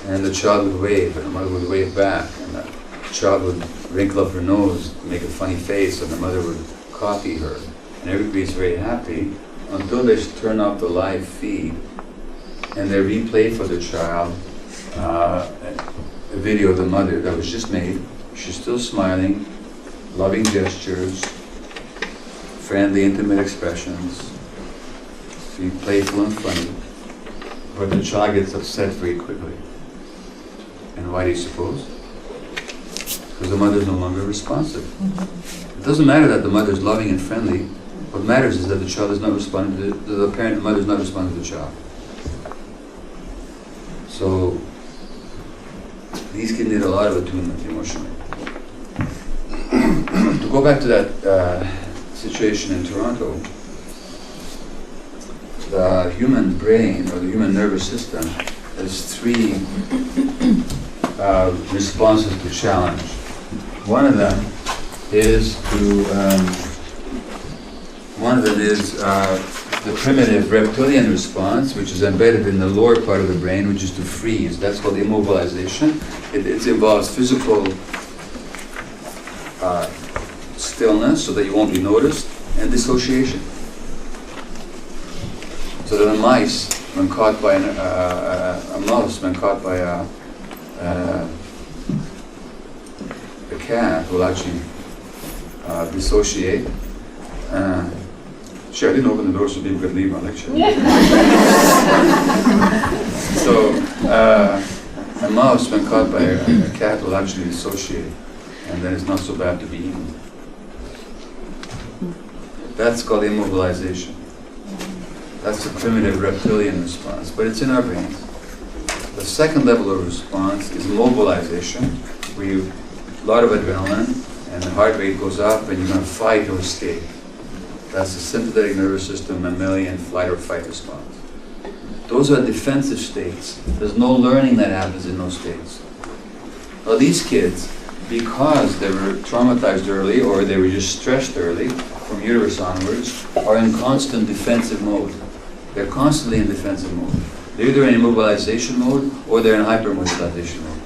And the child would wave, and the mother would wave back, and the child would wrinkle up her nose, make a funny face, and the mother would copy her. And everybody's very happy until they turn off the live feed and they replay for the child a video of the mother that was just made. She's still smiling, loving gestures, friendly, intimate expressions, being playful and funny, but the child gets upset very quickly. And why do you suppose? Because the mother is no longer responsive. It doesn't matter that the mother is loving and friendly. What matters is that the child is not responding to the parent, the mother is not responding to the child. So These kids need a lot of attunement emotionally. To go back to that situation in Toronto, the human brain or the human nervous system has three responses to challenge. One of them is the primitive reptilian response, which is embedded in the lower part of the brain, which is to freeze. That's called immobilization. It involves physical stillness so that you won't be noticed, and dissociation. So that a mouse, when caught by a cat, will actually dissociate. Sure, I didn't open the door so people could leave my lecture. So, a mouse, when caught by a cat, will actually dissociate, and then it's not so bad to be eaten. That's called immobilization. That's the primitive reptilian response, but it's in our brains. The second level of response is mobilization, where you a lot of adrenaline, and the heart rate goes up, and you're going to fight or escape. That's the sympathetic nervous system, mammalian flight or fight response. Those are defensive states. There's no learning that happens in those states. Well, these kids, because they were traumatized early or they were just stressed early, from uterus onwards, are in constant defensive mode. They're constantly in defensive mode. They're either in immobilization mode or they're in hypermobilization mode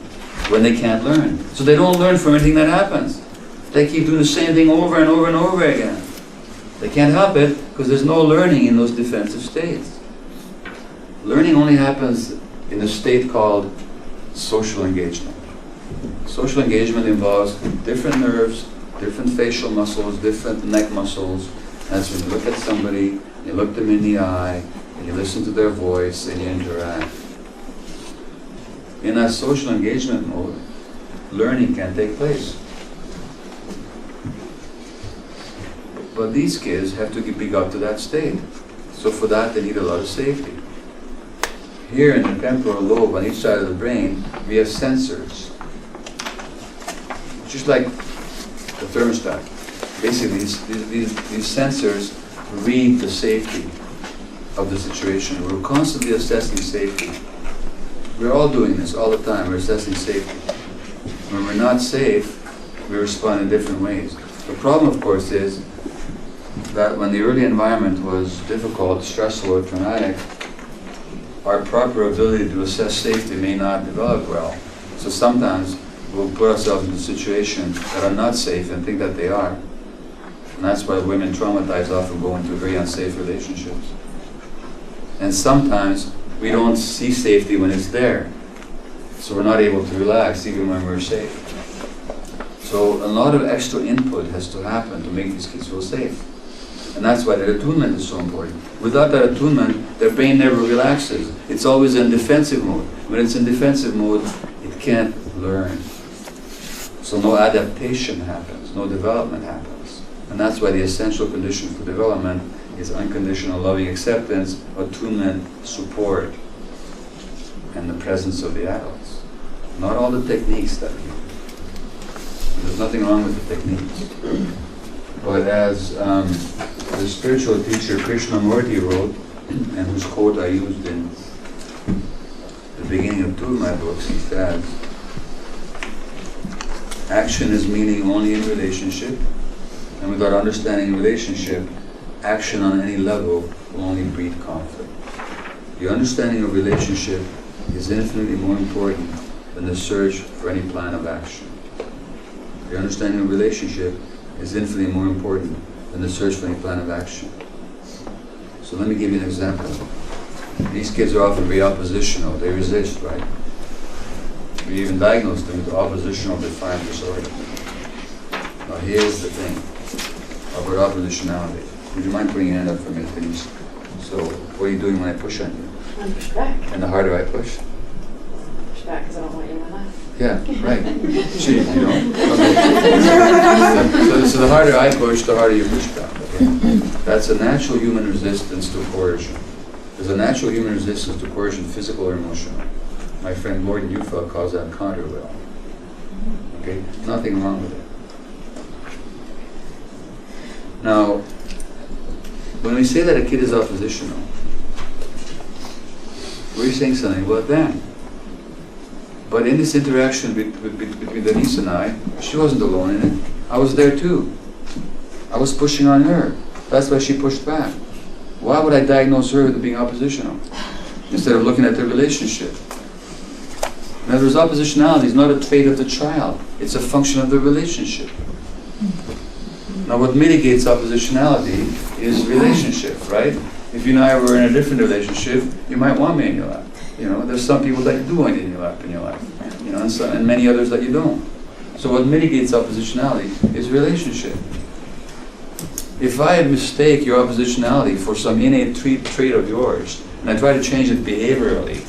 when they can't learn. So they don't learn from anything that happens. They keep doing the same thing over and over and over again. They can't help it because there's no learning in those defensive states. Learning only happens in a state called social engagement. Social engagement involves different nerves, different facial muscles, different neck muscles. That's when you look at somebody, you look them in the eye, and you listen to their voice, and you interact. In that social engagement mode, learning can take place. But these kids have to be got to that state. So for that, they need a lot of safety. Here in the temporal lobe, on each side of the brain, we have sensors. Just like the thermostat. Basically, these sensors read the safety of the situation. We're constantly assessing safety. We're all doing this all the time. We're assessing safety. When we're not safe, we respond in different ways. The problem, of course, is that when the early environment was difficult, stressful, or traumatic, our proper ability to assess safety may not develop well. So sometimes we'll put ourselves into situations that are not safe and think that they are. And that's why women traumatized often go into very unsafe relationships. And sometimes we don't see safety when it's there. So we're not able to relax even when we're safe. So a lot of extra input has to happen to make these kids feel safe. And that's why their attunement is so important. Without that attunement, their brain never relaxes. It's always in defensive mode. When it's in defensive mode, it can't learn. So no adaptation happens, no development happens. And that's why the essential condition for development is unconditional loving acceptance, attunement, support, and the presence of the adults. Not all the techniques that we use. There's nothing wrong with the techniques. But as the spiritual teacher Krishnamurti wrote, and whose quote I used in the beginning of two of my books, he says, action is meaning only in relationship, and without understanding relationship, action on any level will only breed conflict. The understanding of relationship is infinitely more important than the search for any plan of action. The understanding of relationship is infinitely more important than the search for any plan of action. So let me give you an example. These kids are often very oppositional. They resist, right? We even diagnose them with oppositional defiant disorder. Now here's the thing about oppositionality. Would you mind putting your hand up for me, please? So what are you doing when I push on you? I push back. And the harder I push? Push back because I don't want you in my life. Yeah, right. Gee, you don't? Okay. So the harder I push, the harder you push back. Okay? That's a natural human resistance to coercion. There's a natural human resistance to coercion, physical or emotional. My friend Gordon Ufeld calls that counterwill. Okay, nothing wrong with it. Now, when we say that a kid is oppositional, we're saying something about them. But in this interaction between Denise and I, she wasn't alone in it. I was there too. I was pushing on her. That's why she pushed back. Why would I diagnose her with being oppositional instead of looking at the relationship? In other words, oppositionality is not a trait of the child. It's a function of the relationship. Now what mitigates oppositionality is relationship, right? If you and I were in a different relationship, you might want me in your lap. You know, there's some people that you do want in your lap in your life. You know, and many others that you don't. So what mitigates oppositionality is relationship. If I mistake your oppositionality for some innate trait of yours, and I try to change it behaviorally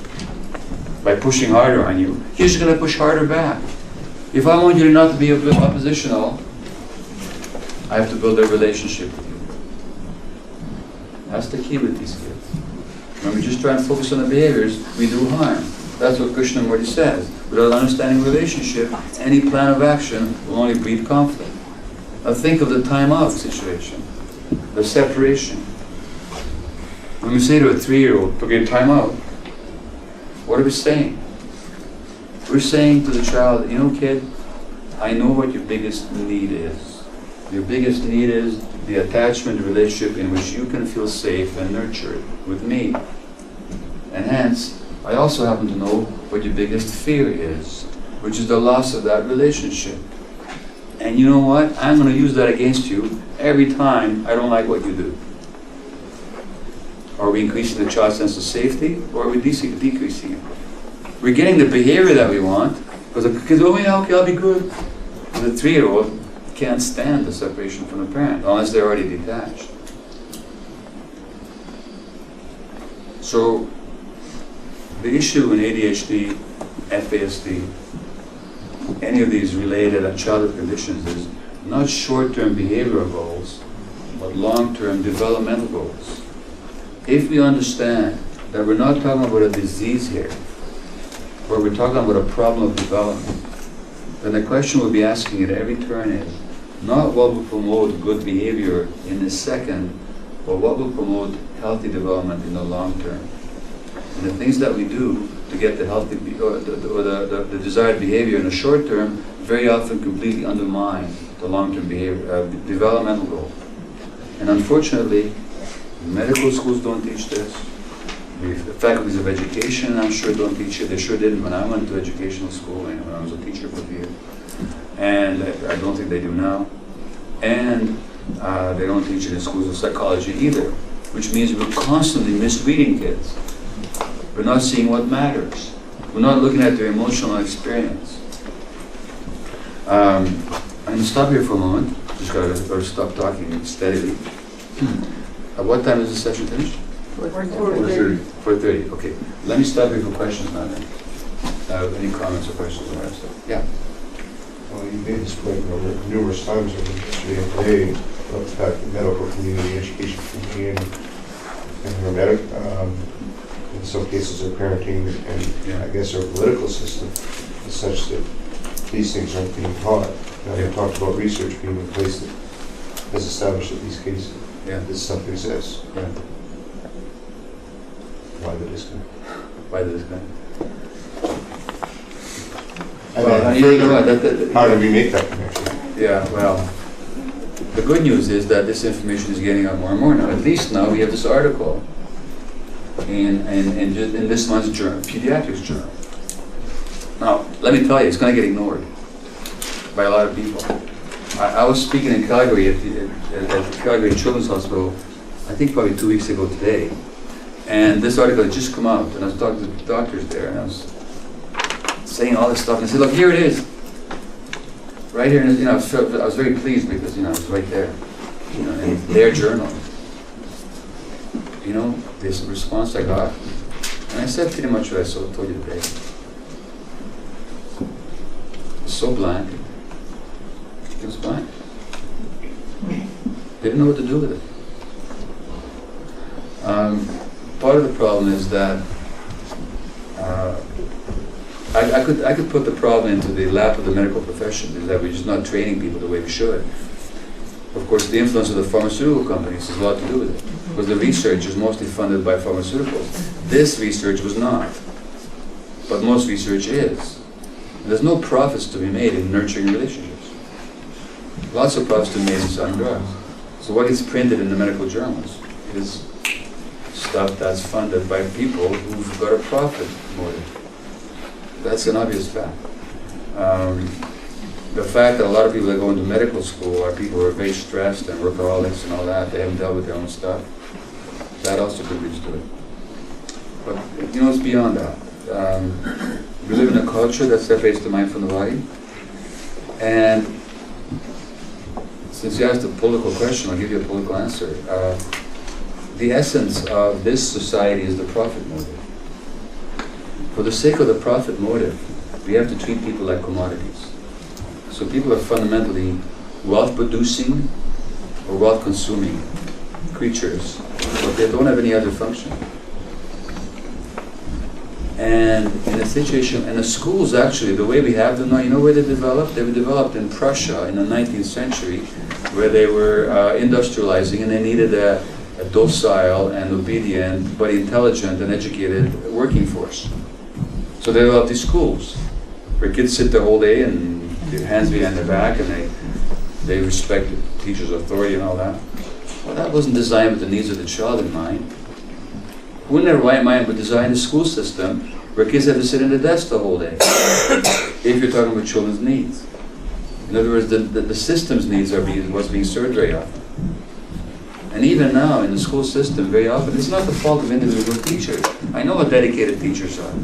by pushing harder on you, you're just going to push harder back. If I want you not to be oppositional, I have to build a relationship with you. That's the key with these kids. When we just try and focus on the behaviors, we do harm. That's what Krishnamurti says. Without understanding relationship, any plan of action will only breed conflict. Now think of the time out situation, the separation. When we say to a 3-year-old, okay, time out, what are we saying? We're saying to the child, you know kid, I know what your biggest need is. Your biggest need is the attachment relationship in which you can feel safe and nurtured with me. And hence, I also happen to know what your biggest fear is, which is the loss of that relationship. And you know what? I'm going to use that against you every time I don't like what you do. Are we increasing the child's sense of safety, or are we decreasing it? We're getting the behavior that we want, because the kids, oh yeah, okay, I'll be good. The 3-year-old can't stand the separation from the parent, unless they're already detached. So, the issue in ADHD, FASD, any of these related childhood conditions is not short-term behavioral goals, but long-term developmental goals. If we understand that we're not talking about a disease here, but we're talking about a problem of development, then the question we'll be asking at every turn is not what will promote good behavior in the second, but what will promote healthy development in the long term. And the things that we do to get the healthy or the desired behavior in the short term very often completely undermine the long-term behavior, developmental goal. And unfortunately, medical schools don't teach this. The faculties of education, I'm sure, don't teach it. They sure didn't when I went to educational school and when I was a teacher for a year. And I don't think they do now. And they don't teach it in schools of psychology either, which means we're constantly misreading kids. We're not seeing what matters. We're not looking at their emotional experience. I'm going to stop here for a moment. Just got to stop talking steadily. At what time is the session finished? 4:30. 4:30. Okay. Let me stop here for questions now then. Any comments or questions on that stuff? Yeah. Well, you made this point numerous times over yesterday and today about the fact that medical community, education community, and hermetic, in some cases our parenting and I guess our political system is such that these things aren't being taught. Now you talked about research being in place that has established that these cases, this stuff exists. Yeah. Why the disconnect? Why the disconnect? How do we make that connection? Yeah, well, the good news is that this information is getting out more and more now. At least now we have this article in this month's journal, Pediatrics Journal. Now, let me tell you, it's going to get ignored by a lot of people. I was speaking in Calgary at the Calgary Children's Hospital, I think probably 2 weeks ago today, and this article had just come out, and I was talking to the doctors there, and I was saying all this stuff, and I said, look, here it is, right here. And I was very pleased because it was right there, in their journal. This response I got, and I said pretty much what I told you today. So blank. It was blank. They didn't know what to do with it. Part of the problem is that I could put the problem into the lap of the medical profession, is that we're just not training people the way we should. Of course, the influence of the pharmaceutical companies has a lot to do with it, because the research is mostly funded by pharmaceuticals. This research was not, but most research is. There's no profits to be made in nurturing relationships. Lots of profits to be made in selling drugs. So what gets printed in the medical journals is stuff that's funded by people who've got a profit motive. That's an obvious fact. The fact that a lot of people that go into medical school are people who are very stressed and workaholics and all that, they haven't dealt with their own stuff, that also contributes to it. But you know, it's beyond that. We live in a culture that separates the mind from the body. And since you asked a political question, I'll give you a political answer. The essence of this society is the profit motive. For the sake of the profit motive, we have to treat people like commodities. So people are fundamentally wealth-producing or wealth-consuming creatures, but they don't have any other function. And in a situation, and the schools actually, the way we have them now, you know where they developed? They were developed in Prussia in the 19th century, where they were industrializing, and they needed a docile and obedient, but intelligent and educated working force. So they developed these schools, where kids sit the whole day and their hands behind their back, and they respect the teacher's authority and all that. Well, that wasn't designed with the needs of the child in mind. Who in their right mind would design a school system where kids have to sit in the desk the whole day? If you're talking about children's needs. In other words, the system's needs are what's being served very often. And even now in the school system, very often, it's not the fault of individual teachers. I know what dedicated teachers are.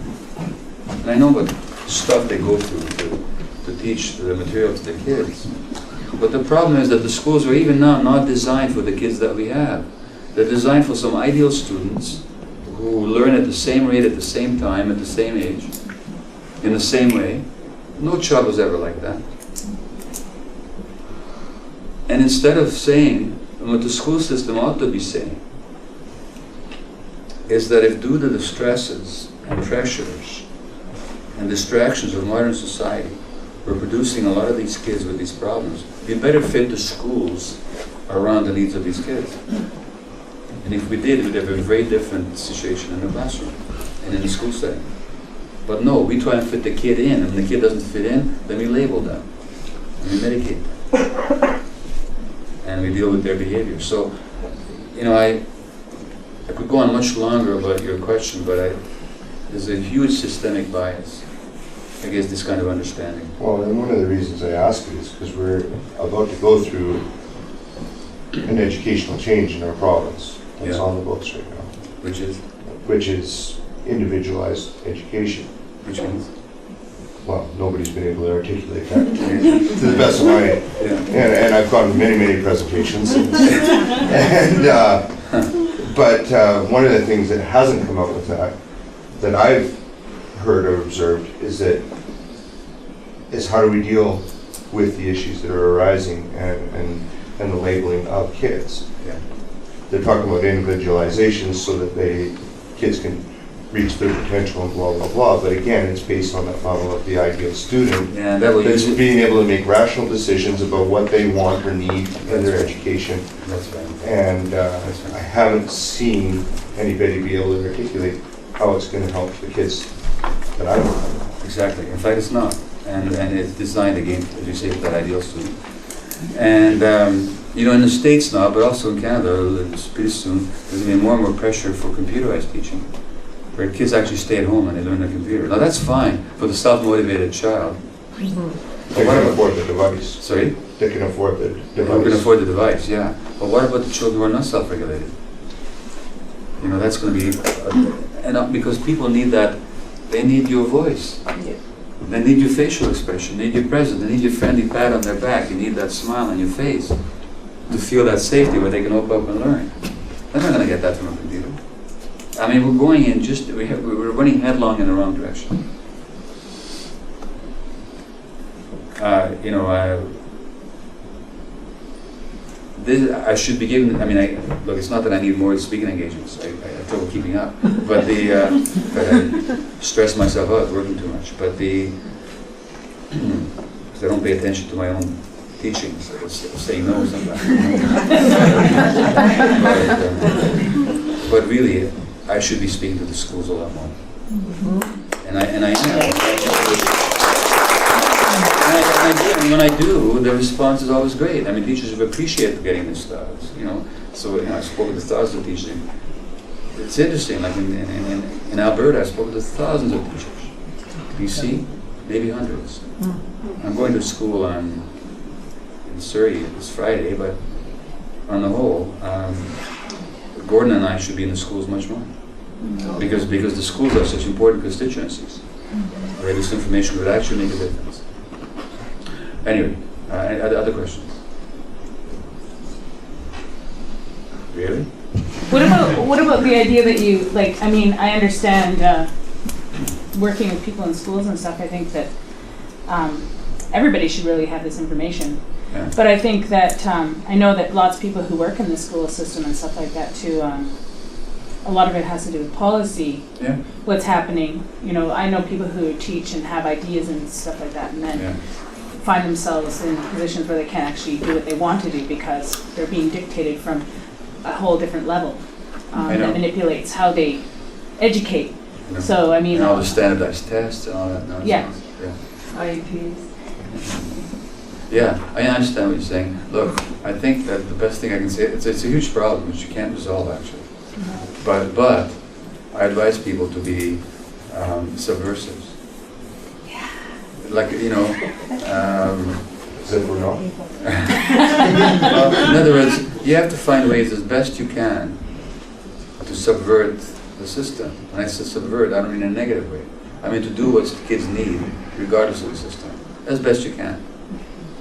And I know what stuff they go through to teach the material to the kids. But the problem is that the schools are even now not designed for the kids that we have. They're designed for some ideal students who learn at the same rate, at the same time, at the same age, in the same way. No child was ever like that. And instead of saying, what the school system ought to be saying, is that if due to the stresses and pressures and distractions of modern society, we're producing a lot of these kids with these problems, we better fit the schools around the needs of these kids. And if we did, we'd have a very different situation in the classroom and in the school setting. But no, we try and fit the kid in, and when the kid doesn't fit in, then we label them, and we medicate them, and we deal with their behavior. So, you know, I could go on much longer about your question, but there's a huge systemic bias against this kind of understanding. Well, and one of the reasons I ask it is because we're about to go through an educational change in our province that's on the books right now. Which is individualized education. Which means? Well, nobody's been able to articulate that to the best of my, and I've gone to many presentations. But one of the things that hasn't come up with that I've heard or observed is how do we deal with the issues that are arising and the labeling of kids. Yeah. They're talking about individualization so that kids can reach their potential and blah, blah, blah. But again, it's based on that model of the ideal student that's being able to make rational decisions about what they want or need in their education. That's right. And I haven't seen anybody be able to articulate how it's going to help the kids that I want. Exactly. In fact, it's not. And it's designed again, as you say, for that ideal student. And you know, in the States now, but also in Canada, pretty soon, there's going to be more and more pressure for computerized teaching, where kids actually stay at home and they learn their computer. Now that's fine for the self-motivated child. Mm-hmm. They can afford the device. Sorry? They can afford the device. They can afford the device, yeah. But what about the children who are not self-regulated? You know, that's going to be, because people need that, they need your voice. Yeah. They need your facial expression, they need your presence, they need your friendly pat on their back, you need that smile on your face to feel that safety where they can open up and learn. They're not going to get that from a computer. I mean, we're going in we're running headlong in the wrong direction. I should be given, I mean, look, it's not that I need more speaking engagements. I have trouble keeping up. But but I stress myself out working too much. But because I don't pay attention to my own teachings, I say no sometimes. But really, I should be speaking to the schools a lot more. And I am. And when I do, the response is always great. I mean, teachers have appreciated getting this stuff, you know. So I spoke with thousands of teachers. It's interesting, like in Alberta, I spoke to thousands of teachers. BC, maybe hundreds. I'm going to school in Surrey this Friday, but on the whole, Gordon and I should be in the schools much more. Because the schools are such important constituencies, where this information would actually make a difference. Anyway, other questions? Really? What about the idea that you, like, I mean, I understand working with people in schools and stuff, I think that everybody should really have this information. Yeah. But I think that, I know that lots of people who work in the school system and stuff like that too, a lot of it has to do with policy, Yeah. what's happening. You know, I know people who teach and have ideas and stuff like that, and then Yeah. find themselves in positions where they can't actually do what they want to do because they're being dictated from a whole different level that manipulates how they educate. You know, So, I mean... and all the standardized tests and all that nonsense. Yeah. Yeah. IEPs. Yeah, I understand what you're saying. Look, I think that the best thing I can say, it's a huge problem which you can't resolve actually. But I advise people to be subversives. Yeah. Like, you know, Said we're not. in other words, you have to find ways as best you can to subvert the system. When I say subvert, I don't mean in a negative way. I mean to do what kids need, regardless of the system, as best you can.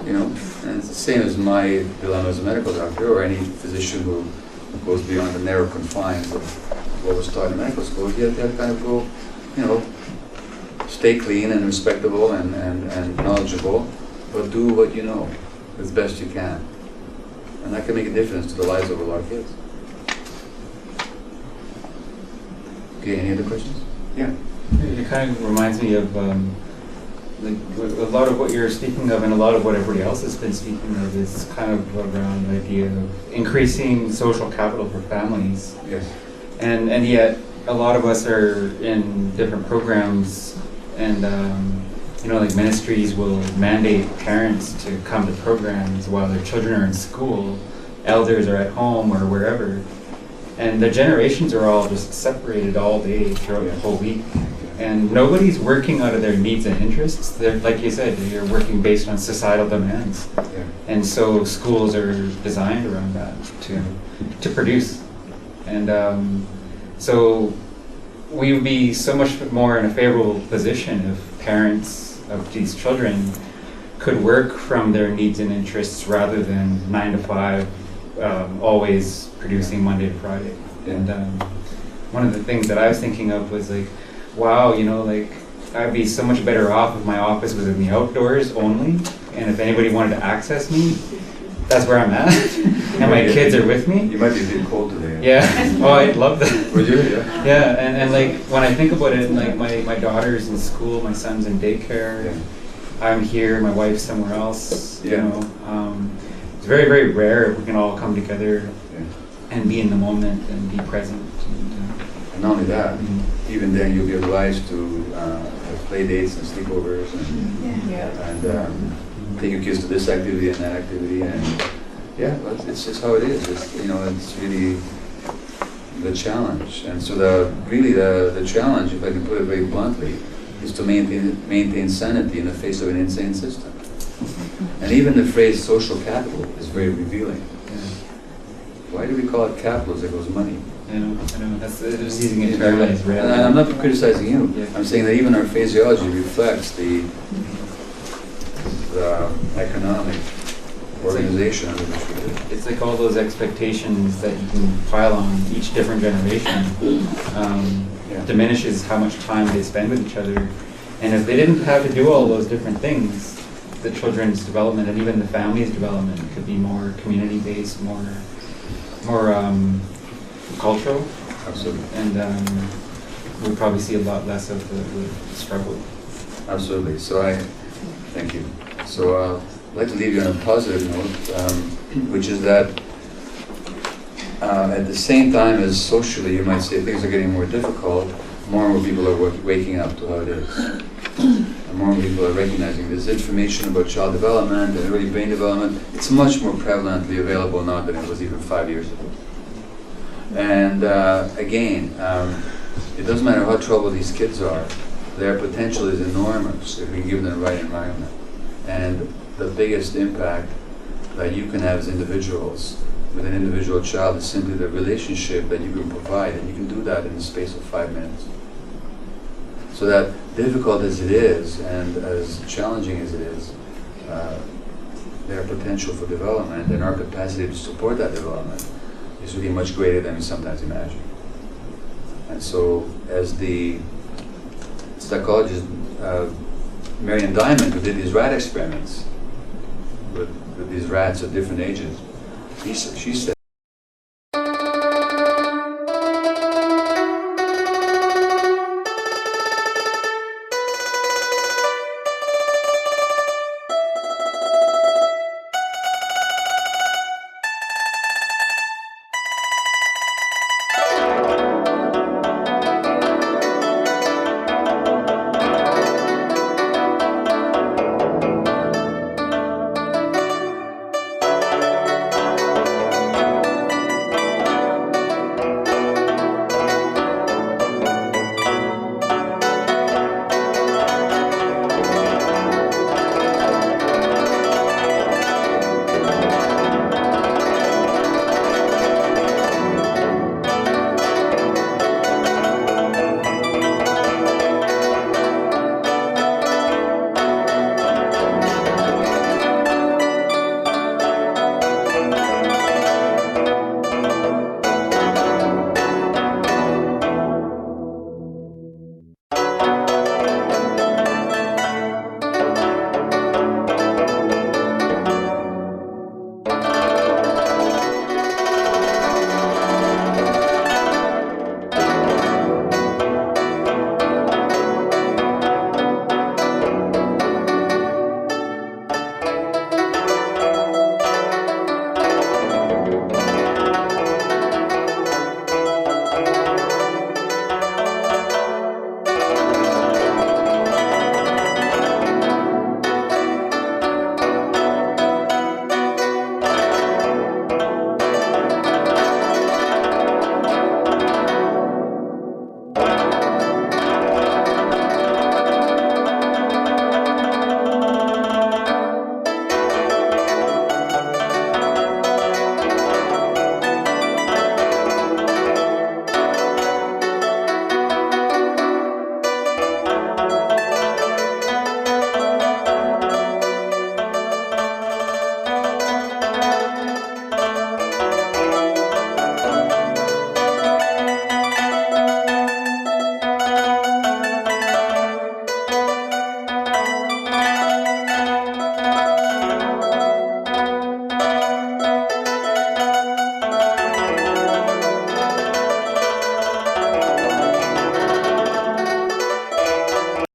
You know, and it's the same as my dilemma as a medical doctor, or any physician who goes beyond the narrow confines of what was taught in medical school. You have to kind of go, you know, stay clean and respectable and knowledgeable, but do what you know as best you can. And that can make a difference to the lives of a lot of kids. Okay, any other questions? Yeah. It kind of reminds me of like a lot of what you're speaking of and a lot of what everybody else has been speaking of is kind of around the idea of increasing social capital for families. Yes. And yet a lot of us are in different programs and you know, like ministries will mandate parents to come to programs while their children are in school, elders are at home or wherever. And the generations are all just separated all day throughout the whole week. And nobody's working out of their needs and interests. They're, like you said, you're working based on societal demands. Yeah. And so schools are designed around that to produce. And so we would be so much more in a favorable position if parents of these children could work from their needs and interests rather than 9 to 5, always producing Monday to Friday. And one of the things that I was thinking of was like, wow, you know, like I'd be so much better off if my office was in the outdoors only, and if anybody wanted to access me, that's where I'm at, and my kids are with me. You might be a bit cold today. Yeah, oh, I'd love that. Would you? Yeah. Yeah, and like when I think about it, like my daughter's in school, my son's in daycare, Yeah. I'm here, my wife's somewhere else, Yeah. you know. It's very, very rare if we can all come together and be in the moment and be present. And not only that, even then you'll be obliged to have play dates and sleepovers and take your kids to this activity and that activity, and yeah, but it's just how it is. It's, you know, it's really the challenge. And so the challenge, if I can put it very bluntly, is to maintain sanity in the face of an insane system. And even the phrase social capital is very revealing. Why do we call it capital as it goes money? I know. That's just using it as And I'm not criticizing you. Yeah. I'm saying that even our phraseology reflects the economic organization of which we live. It's like all those expectations that you can pile on each different generation diminishes how much time they spend with each other. And if they didn't have to do all those different things, the children's development and even the family's development could be more community-based, more cultural, Absolutely. and we'll probably see a lot less of the struggle. Absolutely. So thank you. So I'd like to leave you on a positive note, which is that at the same time as socially, you might say things are getting more difficult, more and more people are waking up to how it is. And more and more people are recognizing there's information about child development and early brain development. It's much more prevalently available now than it was even 5 years ago. And again, it doesn't matter how troubled these kids are, their potential is enormous if we give them the right environment. And the biggest impact that you can have as individuals with an individual child is simply the relationship that you can provide, and you can do that in the space of 5 minutes. So that difficult as it is, and as challenging as it is, their potential for development and our capacity to support that development is really much greater than we sometimes imagine. And so, as the psychologist Marian Diamond, who did these rat experiments with these rats at different ages, she said